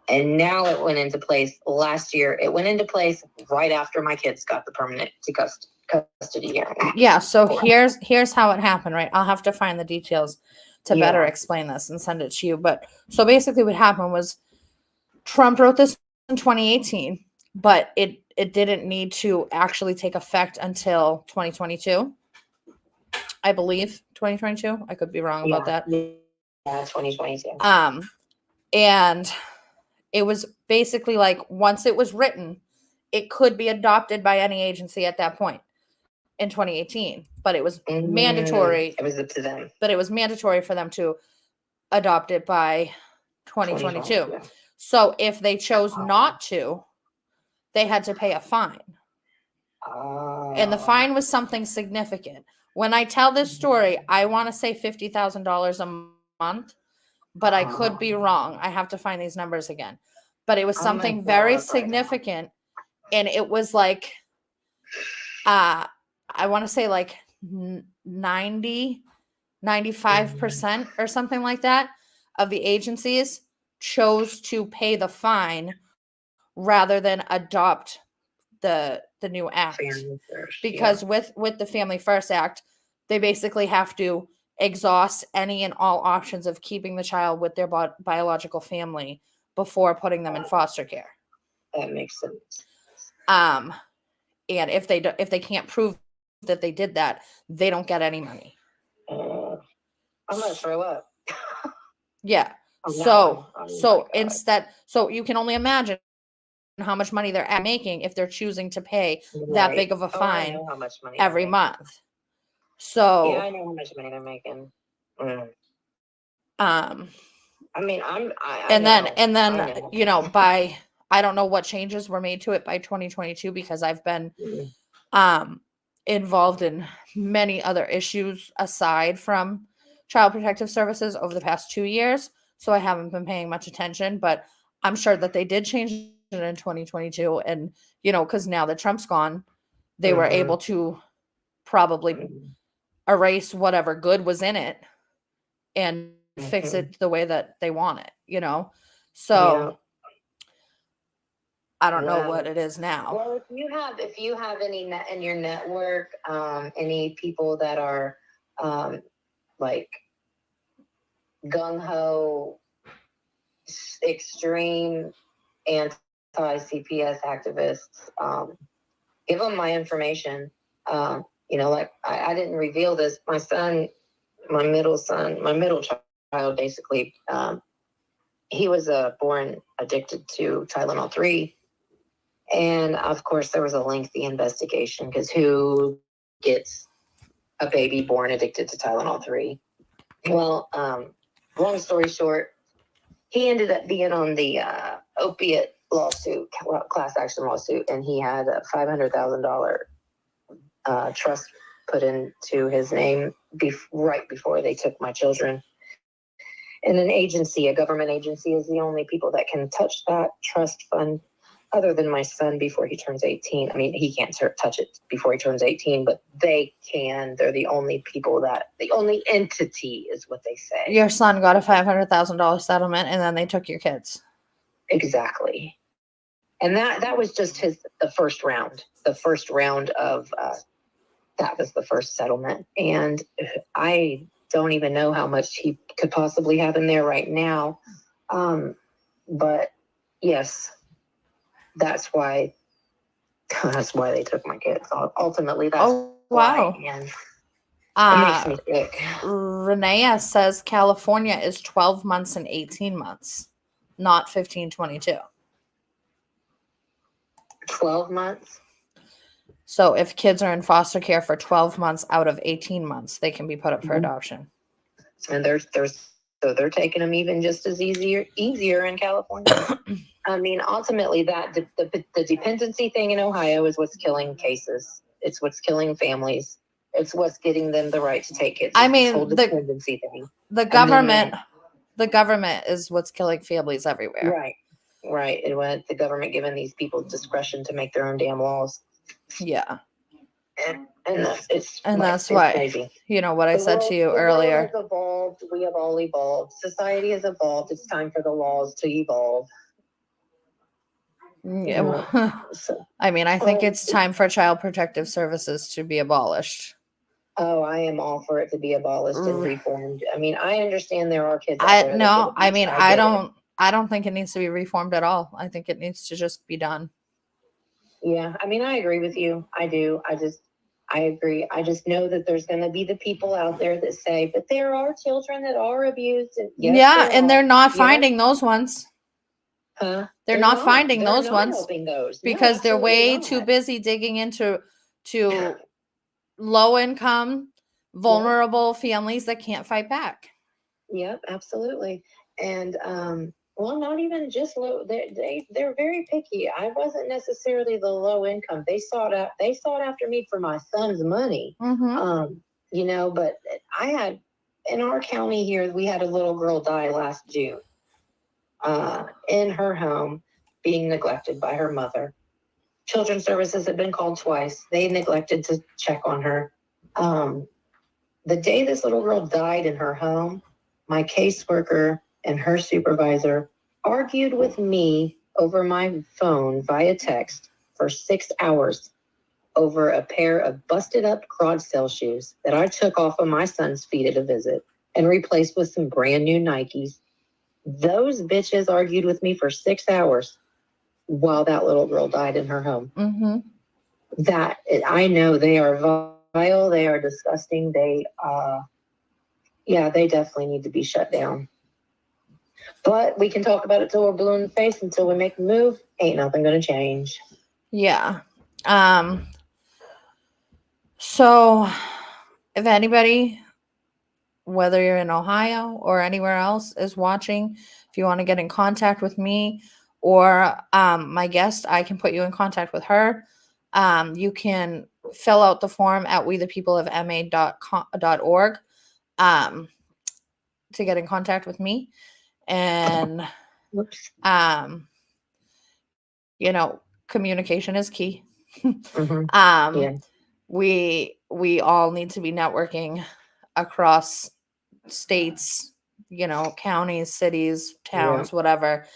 And now it went into place last year. It went into place right after my kids got the permanent custody hearing. Yeah, so here's how it happened, right? I'll have to find the details to better Yeah. explain this and send it to you. But so basically what happened was Trump wrote this in 2018, but it didn't need to actually take effect until 2022. I believe 2022. I could be wrong about that. Yeah, 2022. And it was basically like once it was written it could be adopted by any agency at that point in 2018, but it was mandatory. It was up to them. But it was mandatory for them to adopt it by 2022. Yeah. So if they chose not to, they had to pay a fine. And the fine was something significant. When I tell this story, I want to say $50,000 a month, but I could be wrong. I have to find these numbers again. But it was I'm something gonna very pull it up right now. significant. And it was like, I want to say like 90, 95% or something like that of the agencies chose to pay the fine rather than adopt the new act. Family first, Because with the Family First Act, they basically have to exhaust any and all options of keeping the child with their biological family before putting them in foster care. that makes sense. And if they can't prove that they did that, they don't get any money. I'm gonna throw up. Yeah. on that So one. Oh my so God. instead, so you can only imagine how much money they're making if they're choosing to pay that Right. big of a Oh, I fine know how much money they're every making. month. So Yeah, I know how much money they're making. um I mean, I and know, then I know. you know, by I don't know what changes were made to it by 2022 because I've been Mm. involved in many other issues aside from child protective services over the past 2 years, so I haven't been paying much attention, but I'm sure that they did change it in 2022, and you know, because now that Trump's gone, they were Mhm. able to probably Mhm. erase whatever good was in it and fix Mhm. it the way that they want it, you know. So I don't know what Well, it is now. Well, if you have any in your network, any people that are like gung ho, extreme anti CPS activists, give them my information. You know, like I didn't reveal this. My middle child, basically, he was born addicted to Tylenol 3. And of course, there was a lengthy investigation because who gets a baby born addicted to Tylenol 3? Well, long story short, he ended up being on the opiate lawsuit, class action lawsuit, and he had a $500,000 trust put into his name right before they took my children. And a government agency, is the only people that can touch that trust fund other than my son before he turns 18. I mean, he can't touch it before he turns 18, but they can. They're the only the only entity is what they say. Your son got a $500,000 settlement and then they took your kids. Exactly. And that was just the first round. The first round of that was the first settlement. And I don't even know how much he could possibly have in there right now. But yes, that's why they took my kids. Ultimately, that's wow. why. And it makes me sick. Renee says California is 12 months and 18 months, not 1522. 12 months? So if kids are in foster care for 12 months out of 18 months, they can be put up for adoption. And they're taking them even just as easier in California. I mean, ultimately, the dependency thing in Ohio is what's killing cases. It's what's killing families. It's what's getting them the right to take kids. I mean, whole dependency thing. The government is what's killing families everywhere. Right. And when the government giving these people discretion to make their own damn laws. Yeah. And that's why, crazy. You know what I said to you earlier. The world has evolved. We have all evolved. Society has evolved. It's time for the laws to evolve. Yeah. I mean, I think it's time for child protective services to be abolished. Oh, I am all for it to be abolished and reformed. I mean, I understand there are kids. I don't think it needs to be reformed at all. I think it needs to just be done. Yeah, I mean, I agree with you. I do. I agree. I just know that there's going to be the people out there that say, but there are children that are abused. And yes, and they're not finding those ones. Huh? They're not finding They're those not ones helping those. No, because they're absolutely way too not. busy digging into to low income, vulnerable families that can't fight back. Yep, absolutely. And well, not even just low. They're very picky. I wasn't necessarily the low income. They sought after me for my son's money. Mm-hmm. You know, but I had in our county here, we had a little girl die last June. In her home, being neglected by her mother. Children's services had been called twice. They neglected to check on her. The day this little girl died in her home, my caseworker and her supervisor argued with me over my phone via text for 6 hours over a pair of busted up Clydesdale shoes that I took off of my son's feet at a visit and replaced with some brand new Nikes. Those bitches argued with me for 6 hours while that little girl died in her home. Mm-hmm. That I know they are vile, they are disgusting. They definitely need to be shut down. But we can talk about it till we're blue in the face until we make a move. Ain't nothing gonna change. Yeah. So if anybody, whether you're in Ohio or anywhere else, is watching, if you want to get in contact with me or my guest, I can put you in contact with her. You can fill out the form at wethepeopleofma.org to get in contact with me. And Whoops. Communication is key. Yeah. We all need to be networking across states, counties, cities, towns, whatever.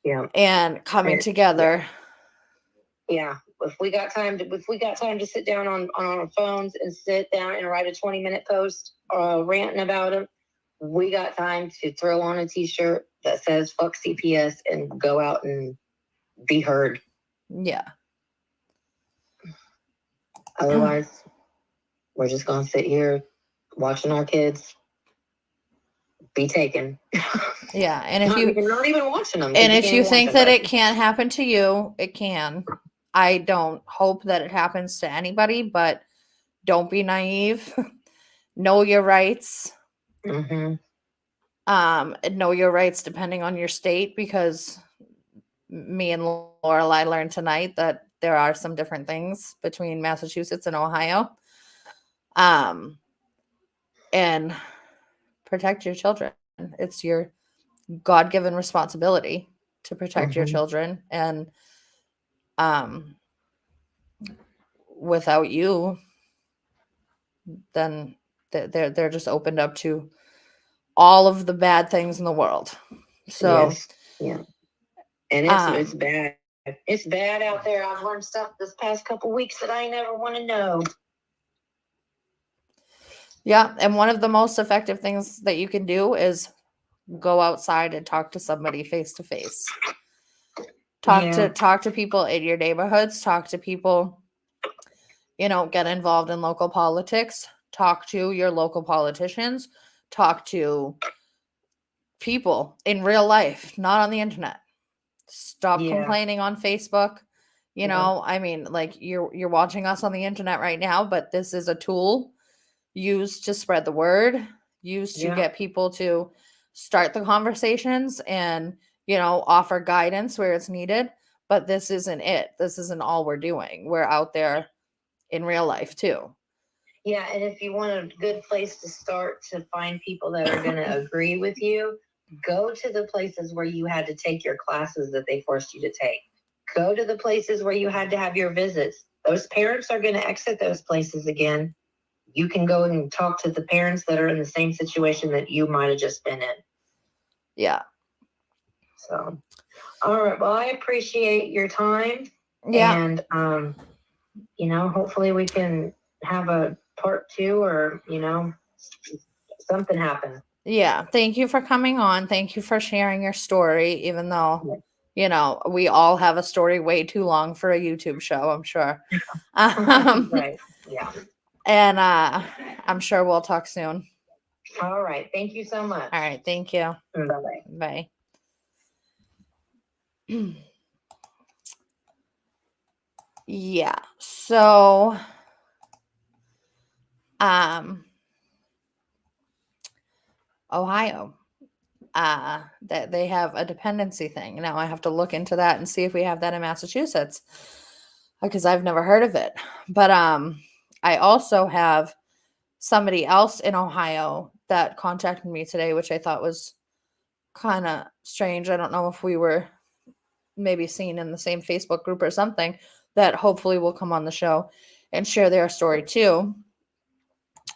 Yeah. And coming together. Yeah. If we got time to sit down on our phones and sit down and write a 20-minute post ranting about them, we got time to throw on a t-shirt that says fuck CPS and go out and be heard. Yeah. Otherwise, we're just going to sit here watching our kids be taken. Yeah. And not even watching them. And if you think that it can't happen to you, it can. I don't hope that it happens to anybody, but don't be naive. Know your rights. Mm-hmm. Know your rights depending on your state, because me and Lorelai learned tonight that there are some different things between Massachusetts and Ohio. And protect your children. It's your God-given responsibility to protect your children. And without you, then they're just opened up to all of the bad things in the world. So yes. Yeah. And it's bad. It's bad out there. I've learned stuff this past couple weeks that I never want to know. Yeah, and one of the most effective things that you can do is go outside and talk to somebody face to face. Talk to people in your neighborhoods, talk to people, get involved in local politics, talk to your local politicians, talk to people in real life, not on the internet. Stop complaining on Facebook. I mean, like you're watching us on the internet right now, but this is a tool used to spread the word, used to get people to start the conversations and, offer guidance where it's needed. But this isn't it. This isn't all we're doing. We're out there in real life too. Yeah, and if you want a good place to start to find people that are going to agree with you, go to the places where you had to take your classes that they forced you to take. Go to the places where you had to have your visits. Those parents are going to exit those places again. You can go and talk to the parents that are in the same situation that you might have just been in. Yeah. So, all right. Well, I appreciate your time. Yeah. And, hopefully we can have a part 2 or, something happen. Yeah. Thank you for coming on. Thank you for sharing your story, even though, we all have a story way too long for a YouTube show, I'm sure. Right. Yeah. And I'm sure we'll talk soon. All right. Thank you so much. All right. Thank you. Bye-bye. Bye. Yeah. So, um, Ohio, that they have a dependency thing. Now I have to look into that and see if we have that in Massachusetts because I've never heard of it. But I also have somebody else in Ohio that contacted me today, which I thought was kind of strange. I don't know if we were maybe seen in the same Facebook group or something, that hopefully will come on the show and share their story too.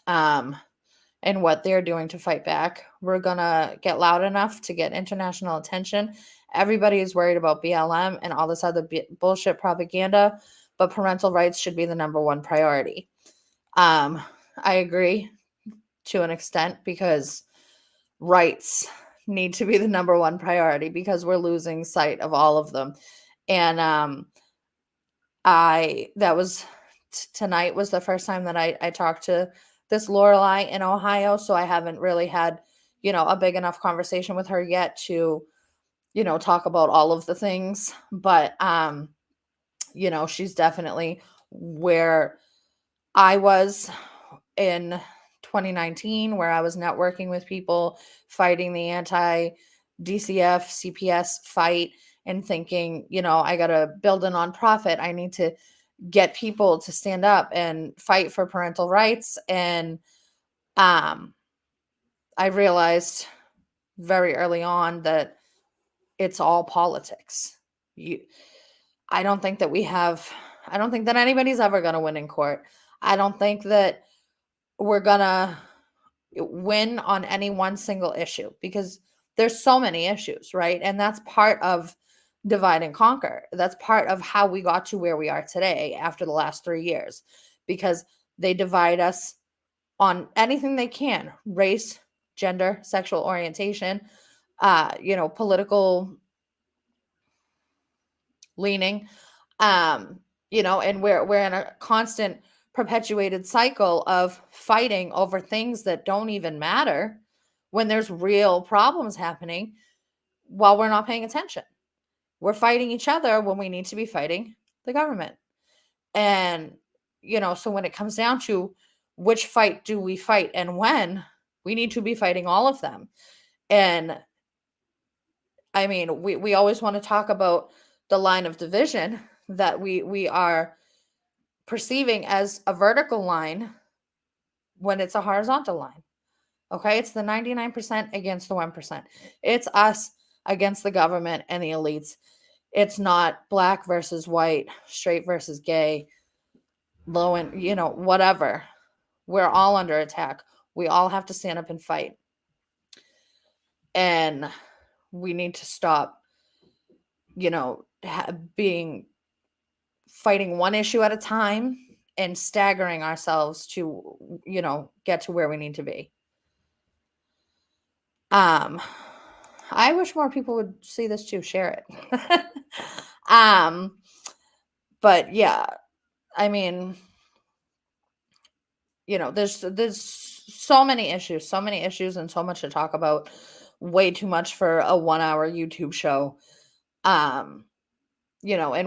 And what they're doing to fight back. We're gonna get loud enough to get international attention. Everybody is worried about BLM and all this other bullshit propaganda, but parental rights should be the number one priority. I agree to an extent because rights need to be the number one priority because we're losing sight of all of them. And tonight was the first time that I talked to this Lorelei in Ohio, so I haven't really had, a big enough conversation with her yet to, talk about all of the things. But she's definitely where I was in 2019, where I was networking with people, fighting the anti DCF CPS fight and thinking, I got to build a nonprofit. I need to get people to stand up and fight for parental rights. And I realized very early on that it's all politics. I don't think that I don't think that anybody's ever going to win in court. I don't think that we're going to win on any one single issue because there's so many issues, right? And that's part of divide and conquer. That's part of how we got to where we are today after the last 3 years, because they divide us on anything they can: race, gender, sexual orientation, political leaning, and we're in a constant perpetuated cycle of fighting over things that don't even matter when there's real problems happening while we're not paying attention. We're fighting each other when we need to be fighting the government. And, so when it comes down to which fight do we fight and when, we need to be fighting all of them. And I mean, we always want to talk about the line of division that we are perceiving as a vertical line when it's a horizontal line. Okay, it's the 99% against the 1%. It's us against the government and the elites. It's not black versus white, straight versus gay, low and, whatever. We're all under attack. We all have to stand up and fight. And we need to stop, fighting one issue at a time and staggering ourselves to, get to where we need to be. I wish more people would see this too, share it. But yeah, I mean, there's so many issues and so much to talk about. Way too much for a 1-hour YouTube show. And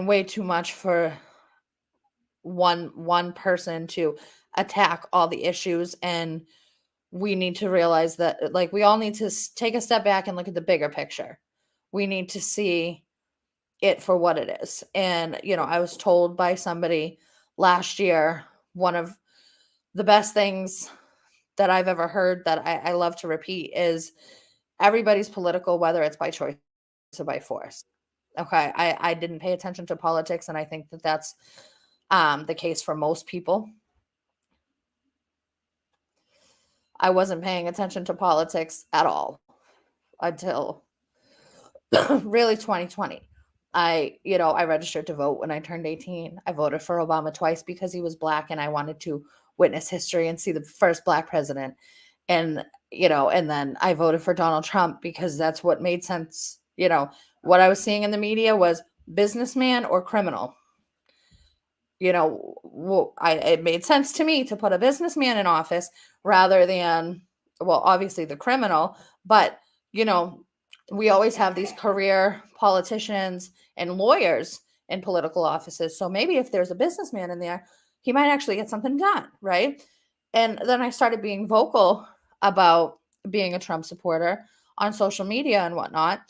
way too much for one person to attack all the issues. And we need to realize that, like, we all need to take a step back and look at the bigger picture. We need to see it for what it is. And, I was told by somebody last year, one of the best things that I've ever heard that I love to repeat is everybody's political, whether it's by choice or by force. Okay. I didn't pay attention to politics, and I think that that's the case for most people. I wasn't paying attention to politics at all until really 2020. I registered to vote when I turned 18. I voted for Obama twice because he was black and I wanted to witness history and see the first black president. And, and then I voted for Donald Trump because that's what made sense. What I was seeing in the media was businessman or criminal. It made sense to me to put a businessman in office rather than, well, obviously the criminal, but, we always have these career politicians and lawyers in political offices. So maybe if there's a businessman in there, he might actually get something done, right? And then I started being vocal about being a Trump supporter on social media and whatnot,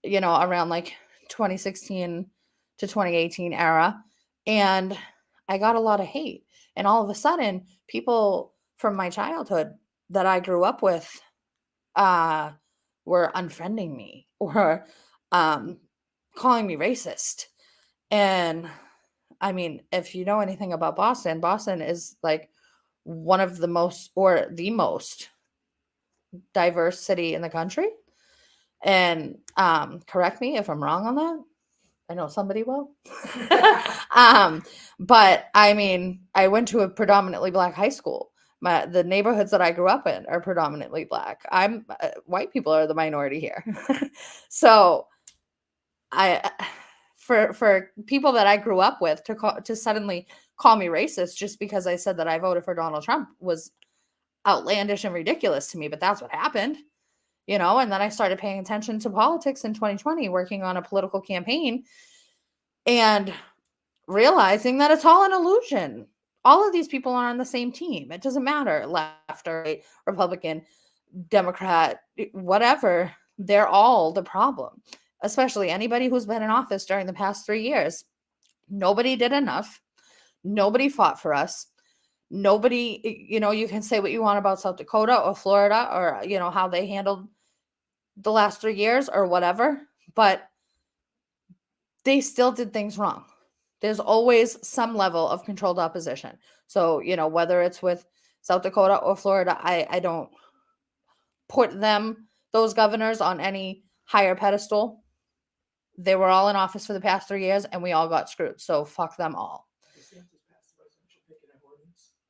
around like 2016 to 2018 era. And I got a lot of hate. And all of a sudden, people from my childhood that I grew up with were unfriending me or calling me racist. And I mean, if you know anything about Boston, Boston is like one of the most or the most diverse city in the country. And correct me if I'm wrong on that. I know somebody will. But I mean, I went to a predominantly Black high school. The neighborhoods that I grew up in are predominantly Black. White people are the minority here. So for people that I grew up with to suddenly call me racist just because I said that I voted for Donald Trump was outlandish and ridiculous to me, but that's what happened. And then I started paying attention to politics in 2020, working on a political campaign and realizing that it's all an illusion. All of these people are on the same team. It doesn't matter, left or right, Republican, Democrat, whatever. They're all the problem, especially anybody who's been in office during the past 3 years. Nobody did enough. Nobody fought for us. Nobody, you can say what you want about South Dakota or Florida or, how they handled the last 3 years or whatever, but they still did things wrong. There's always some level of controlled opposition. So, whether it's with South Dakota or Florida, I don't put those governors on any higher pedestal. They were all in office for the past 3 years and we all got screwed. So fuck them all.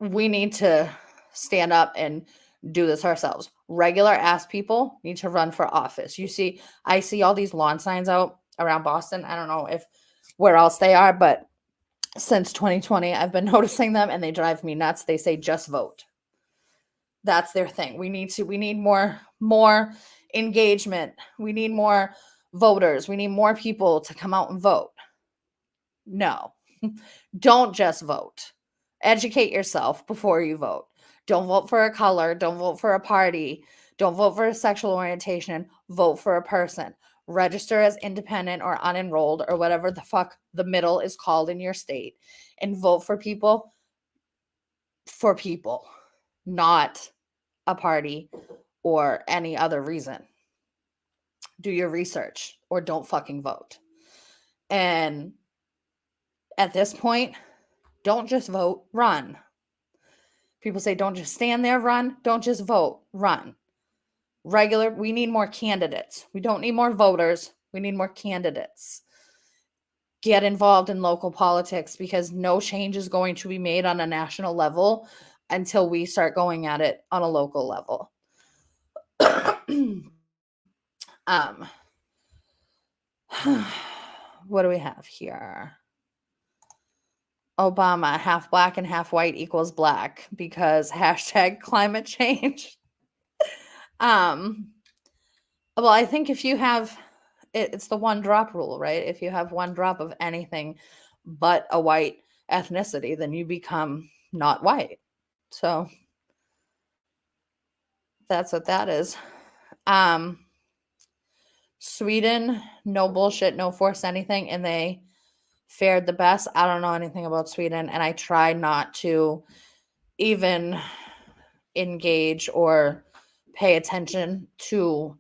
We need to stand up and do this ourselves. Regular ass people need to run for office. I see all these lawn signs out around Boston. I don't know if where else they are, but since 2020, I've been noticing them and they drive me nuts. They say just vote. That's their thing. We need more engagement. We need more voters. We need more people to come out and vote. No, don't just vote. Educate yourself before you vote. Don't vote for a color. Don't vote for a party. Don't vote for a sexual orientation. Vote for a person. Register as independent or unenrolled or whatever the fuck the middle is called in your state and vote for people, not a party or any other reason. Do your research or don't fucking vote. And at this point, don't just vote, run. People say don't just stand there, run. Don't just vote, run. We need more candidates. We don't need more voters. We need more candidates. Get involved in local politics because no change is going to be made on a national level until we start going at it on a local level. What do we have here? Obama, half black and half white equals black because hashtag climate change. Well, I think if you have, it's the one drop rule, right? If you have one drop of anything but a white ethnicity, then you become not white. So that's what that is. Sweden, no bullshit, no force anything, and they fared the best. I don't know anything about Sweden, and I try not to even engage or pay attention to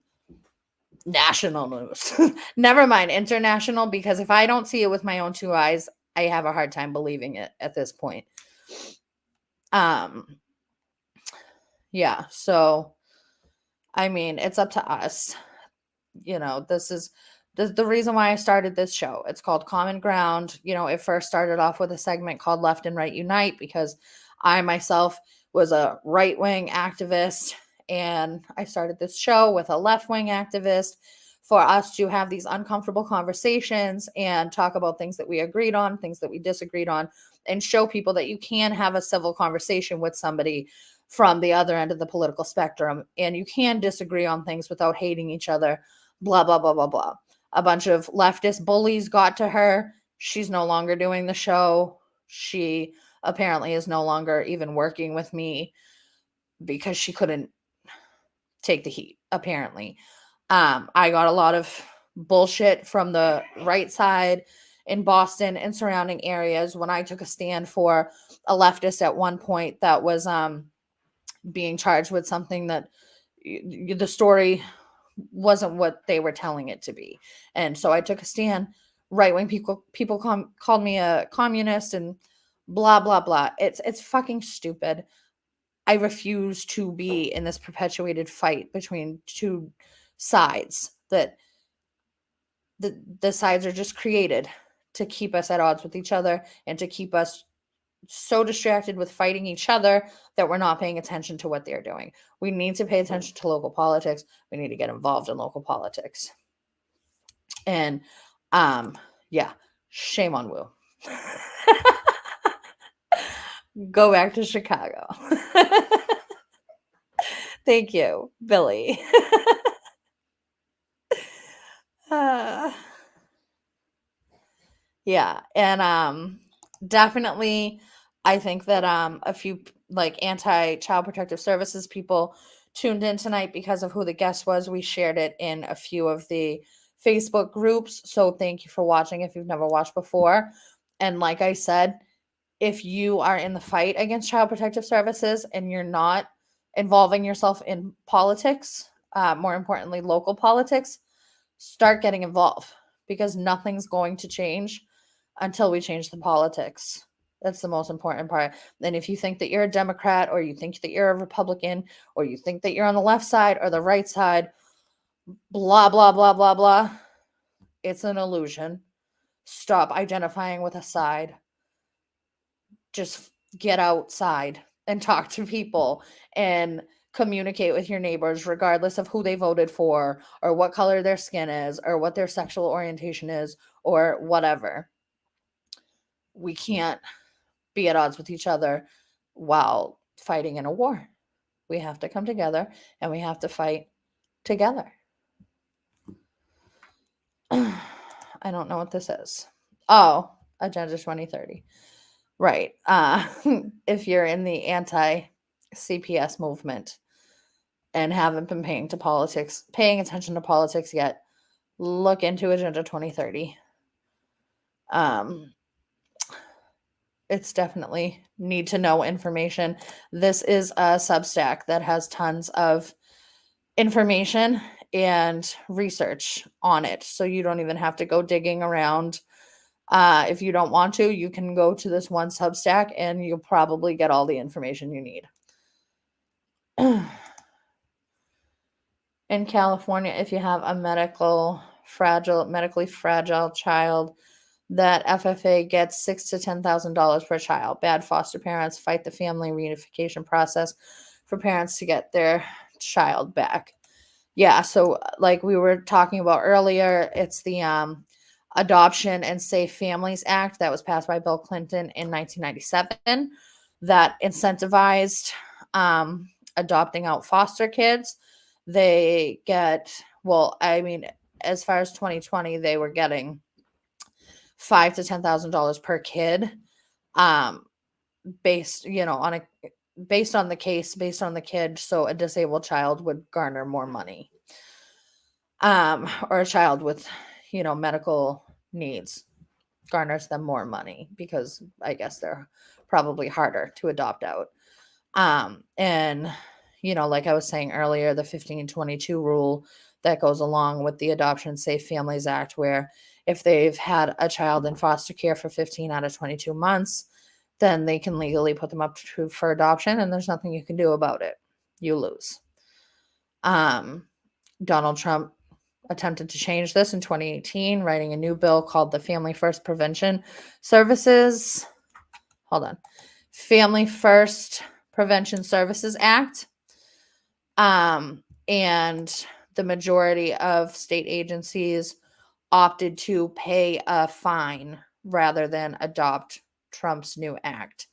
national news. Never mind international, because if I don't see it with my own two eyes, I have a hard time believing it at this point. Yeah, so I mean, it's up to us. This is the reason why I started this show. It's called Common Ground. It first started off with a segment called Left and Right Unite because I myself was a right-wing activist, and I started this show with a left-wing activist for us to have these uncomfortable conversations and talk about things that we agreed on, things that we disagreed on, and show people that you can have a civil conversation with somebody from the other end of the political spectrum, and you can disagree on things without hating each other blah, blah, blah, blah, blah. A bunch of leftist bullies got to her. She's no longer doing the show. She apparently is no longer even working with me because she couldn't take the heat, apparently. I got a lot of bullshit from the right side in Boston and surrounding areas when I took a stand for a leftist at one point that was being charged with something that the story wasn't what they were telling it to be. And so I took a stand. Right wing people called me a communist and blah blah blah. It's fucking stupid. I refuse to be in this perpetuated fight between two sides that the sides are just created to keep us at odds with each other and to keep us so distracted with fighting each other that we're not paying attention to what they're doing. We need to pay attention to local politics. We need to get involved in local politics. And yeah, shame on Wu. Go back to Chicago. Thank you, Billy. Yeah, and definitely I think that a few like anti-child protective services people tuned in tonight because of who the guest was. We shared it in a few of the Facebook groups. So thank you for watching if you've never watched before. And like I said, if you are in the fight against child protective services and you're not involving yourself in politics, more importantly, local politics, start getting involved because nothing's going to change until we change the politics. That's the most important part. And if you think that you're a Democrat or you think that you're a Republican or you think that you're on the left side or the right side, blah, blah, blah, blah, blah, it's an illusion. Stop identifying with a side. Just get outside and talk to people and communicate with your neighbors regardless of who they voted for or what color their skin is or what their sexual orientation is or whatever. We can't be at odds with each other while fighting in a war. We have to come together and we have to fight together. I don't know what this is. Oh, Agenda 2030. Right. If you're in the anti-CPS movement and haven't been paying attention to politics yet, look into Agenda 2030. It's definitely need to know information. This is a Substack that has tons of information and research on it. So you don't even have to go digging around. If you don't want to, you can go to this one Substack and you'll probably get all the information you need. In California, if you have a medically fragile child, that FFA gets $6,000 to $10,000 per child. Bad foster parents fight the family reunification process for parents to get their child back. Yeah, so like we were talking about earlier, it's the Adoption and Safe Families Act that was passed by Bill Clinton in 1997 that incentivized adopting out foster kids. They get, as far as 2020, they were getting $5,000 to $10,000 per kid, based on the case, based on the kid. So a disabled child would garner more money, or a child with, medical needs garners them more money because I guess they're probably harder to adopt out. And like I was saying earlier, the 1522 rule that goes along with the Adoption Safe Families Act, where if they've had a child in foster care for 15 out of 22 months, then they can legally put them up for adoption, and there's nothing you can do about it. You lose. Donald Trump attempted to change this in 2018, writing a new bill called the Family First Prevention Services. Family First Prevention Services Act. And the majority of state agencies opted to pay a fine rather than adopt Trump's new act.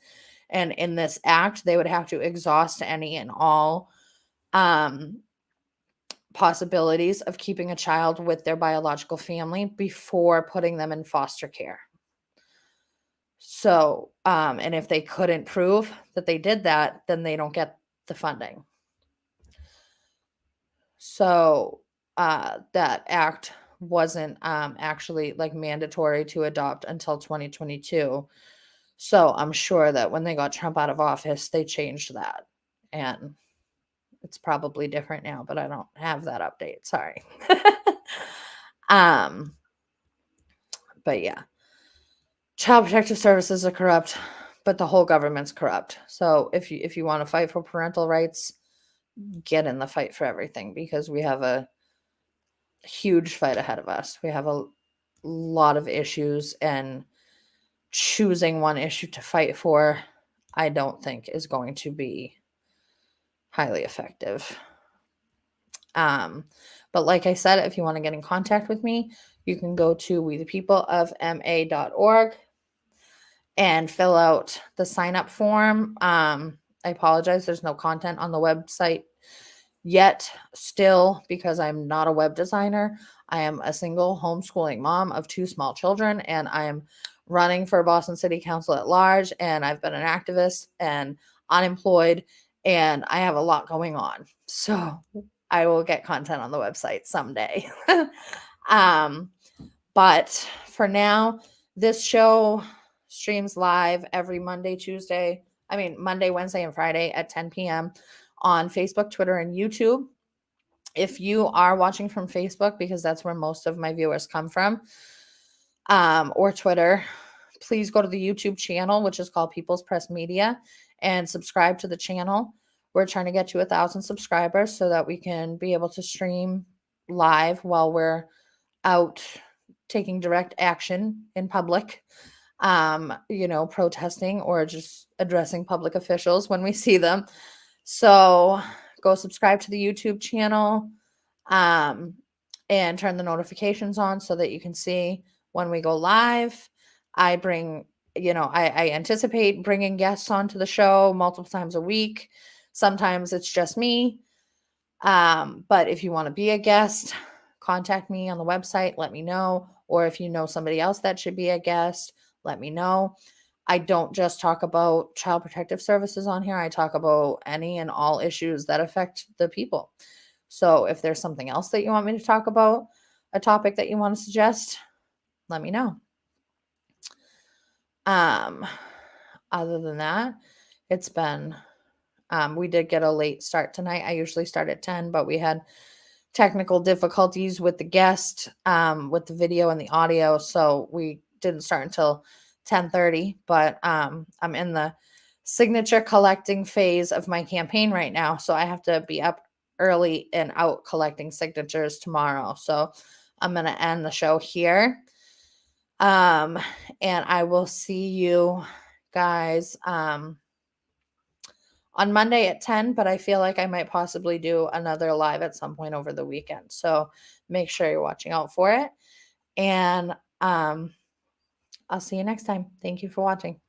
And in this act, they would have to exhaust any and all possibilities of keeping a child with their biological family before putting them in foster care. So, and if they couldn't prove that they did that, then they don't get the funding. So, that act wasn't actually like mandatory to adopt until 2022. So, I'm sure that when they got Trump out of office, they changed that. And it's probably different now, but I don't have that update. Sorry. um, but yeah. Child protective services are corrupt, but the whole government's corrupt. So if you want to fight for parental rights, get in the fight for everything, because we have a huge fight ahead of us. We have a lot of issues, and choosing one issue to fight for, I don't think is going to be highly effective. But like I said, if you want to get in contact with me, you can go to wethepeopleofma.org and fill out the sign up form. I apologize, there's no content on the website yet, still, because I'm not a web designer. I am a single homeschooling mom of 2 small children, and I am running for Boston City Council at large, and I've been an activist and unemployed, and I have a lot going on. So I will get content on the website someday. But for now, this show streams live every Monday, Wednesday, and Friday at 10 p.m. on Facebook, Twitter, and YouTube. If you are watching from Facebook, because that's where most of my viewers come from, or Twitter, please go to the YouTube channel, which is called People's Press Media, and subscribe to the channel. We're trying to get to 1,000 subscribers so that we can be able to stream live while we're out taking direct action in public, protesting or just addressing public officials when we see them. So go subscribe to the YouTube channel, and turn the notifications on so that you can see when we go live. I anticipate bringing guests onto the show multiple times a week. Sometimes it's just me. But if you want to be a guest, contact me on the website, let me know. Or if you know somebody else that should be a guest, let me know. I don't just talk about child protective services on here. I talk about any and all issues that affect the people. So if there's something else that you want me to talk about, a topic that you want to suggest, let me know. Other than that, it's been, we did get a late start tonight. I usually start at 10, but we had technical difficulties with the guest, with the video and the audio. So we didn't start until 10:30, but I'm in the signature collecting phase of my campaign right now. So I have to be up early and out collecting signatures tomorrow. So I'm going to end the show here. And I will see you guys on Monday at 10, but I feel like I might possibly do another live at some point over the weekend. So make sure you're watching out for it. And I'll see you next time. Thank you for watching.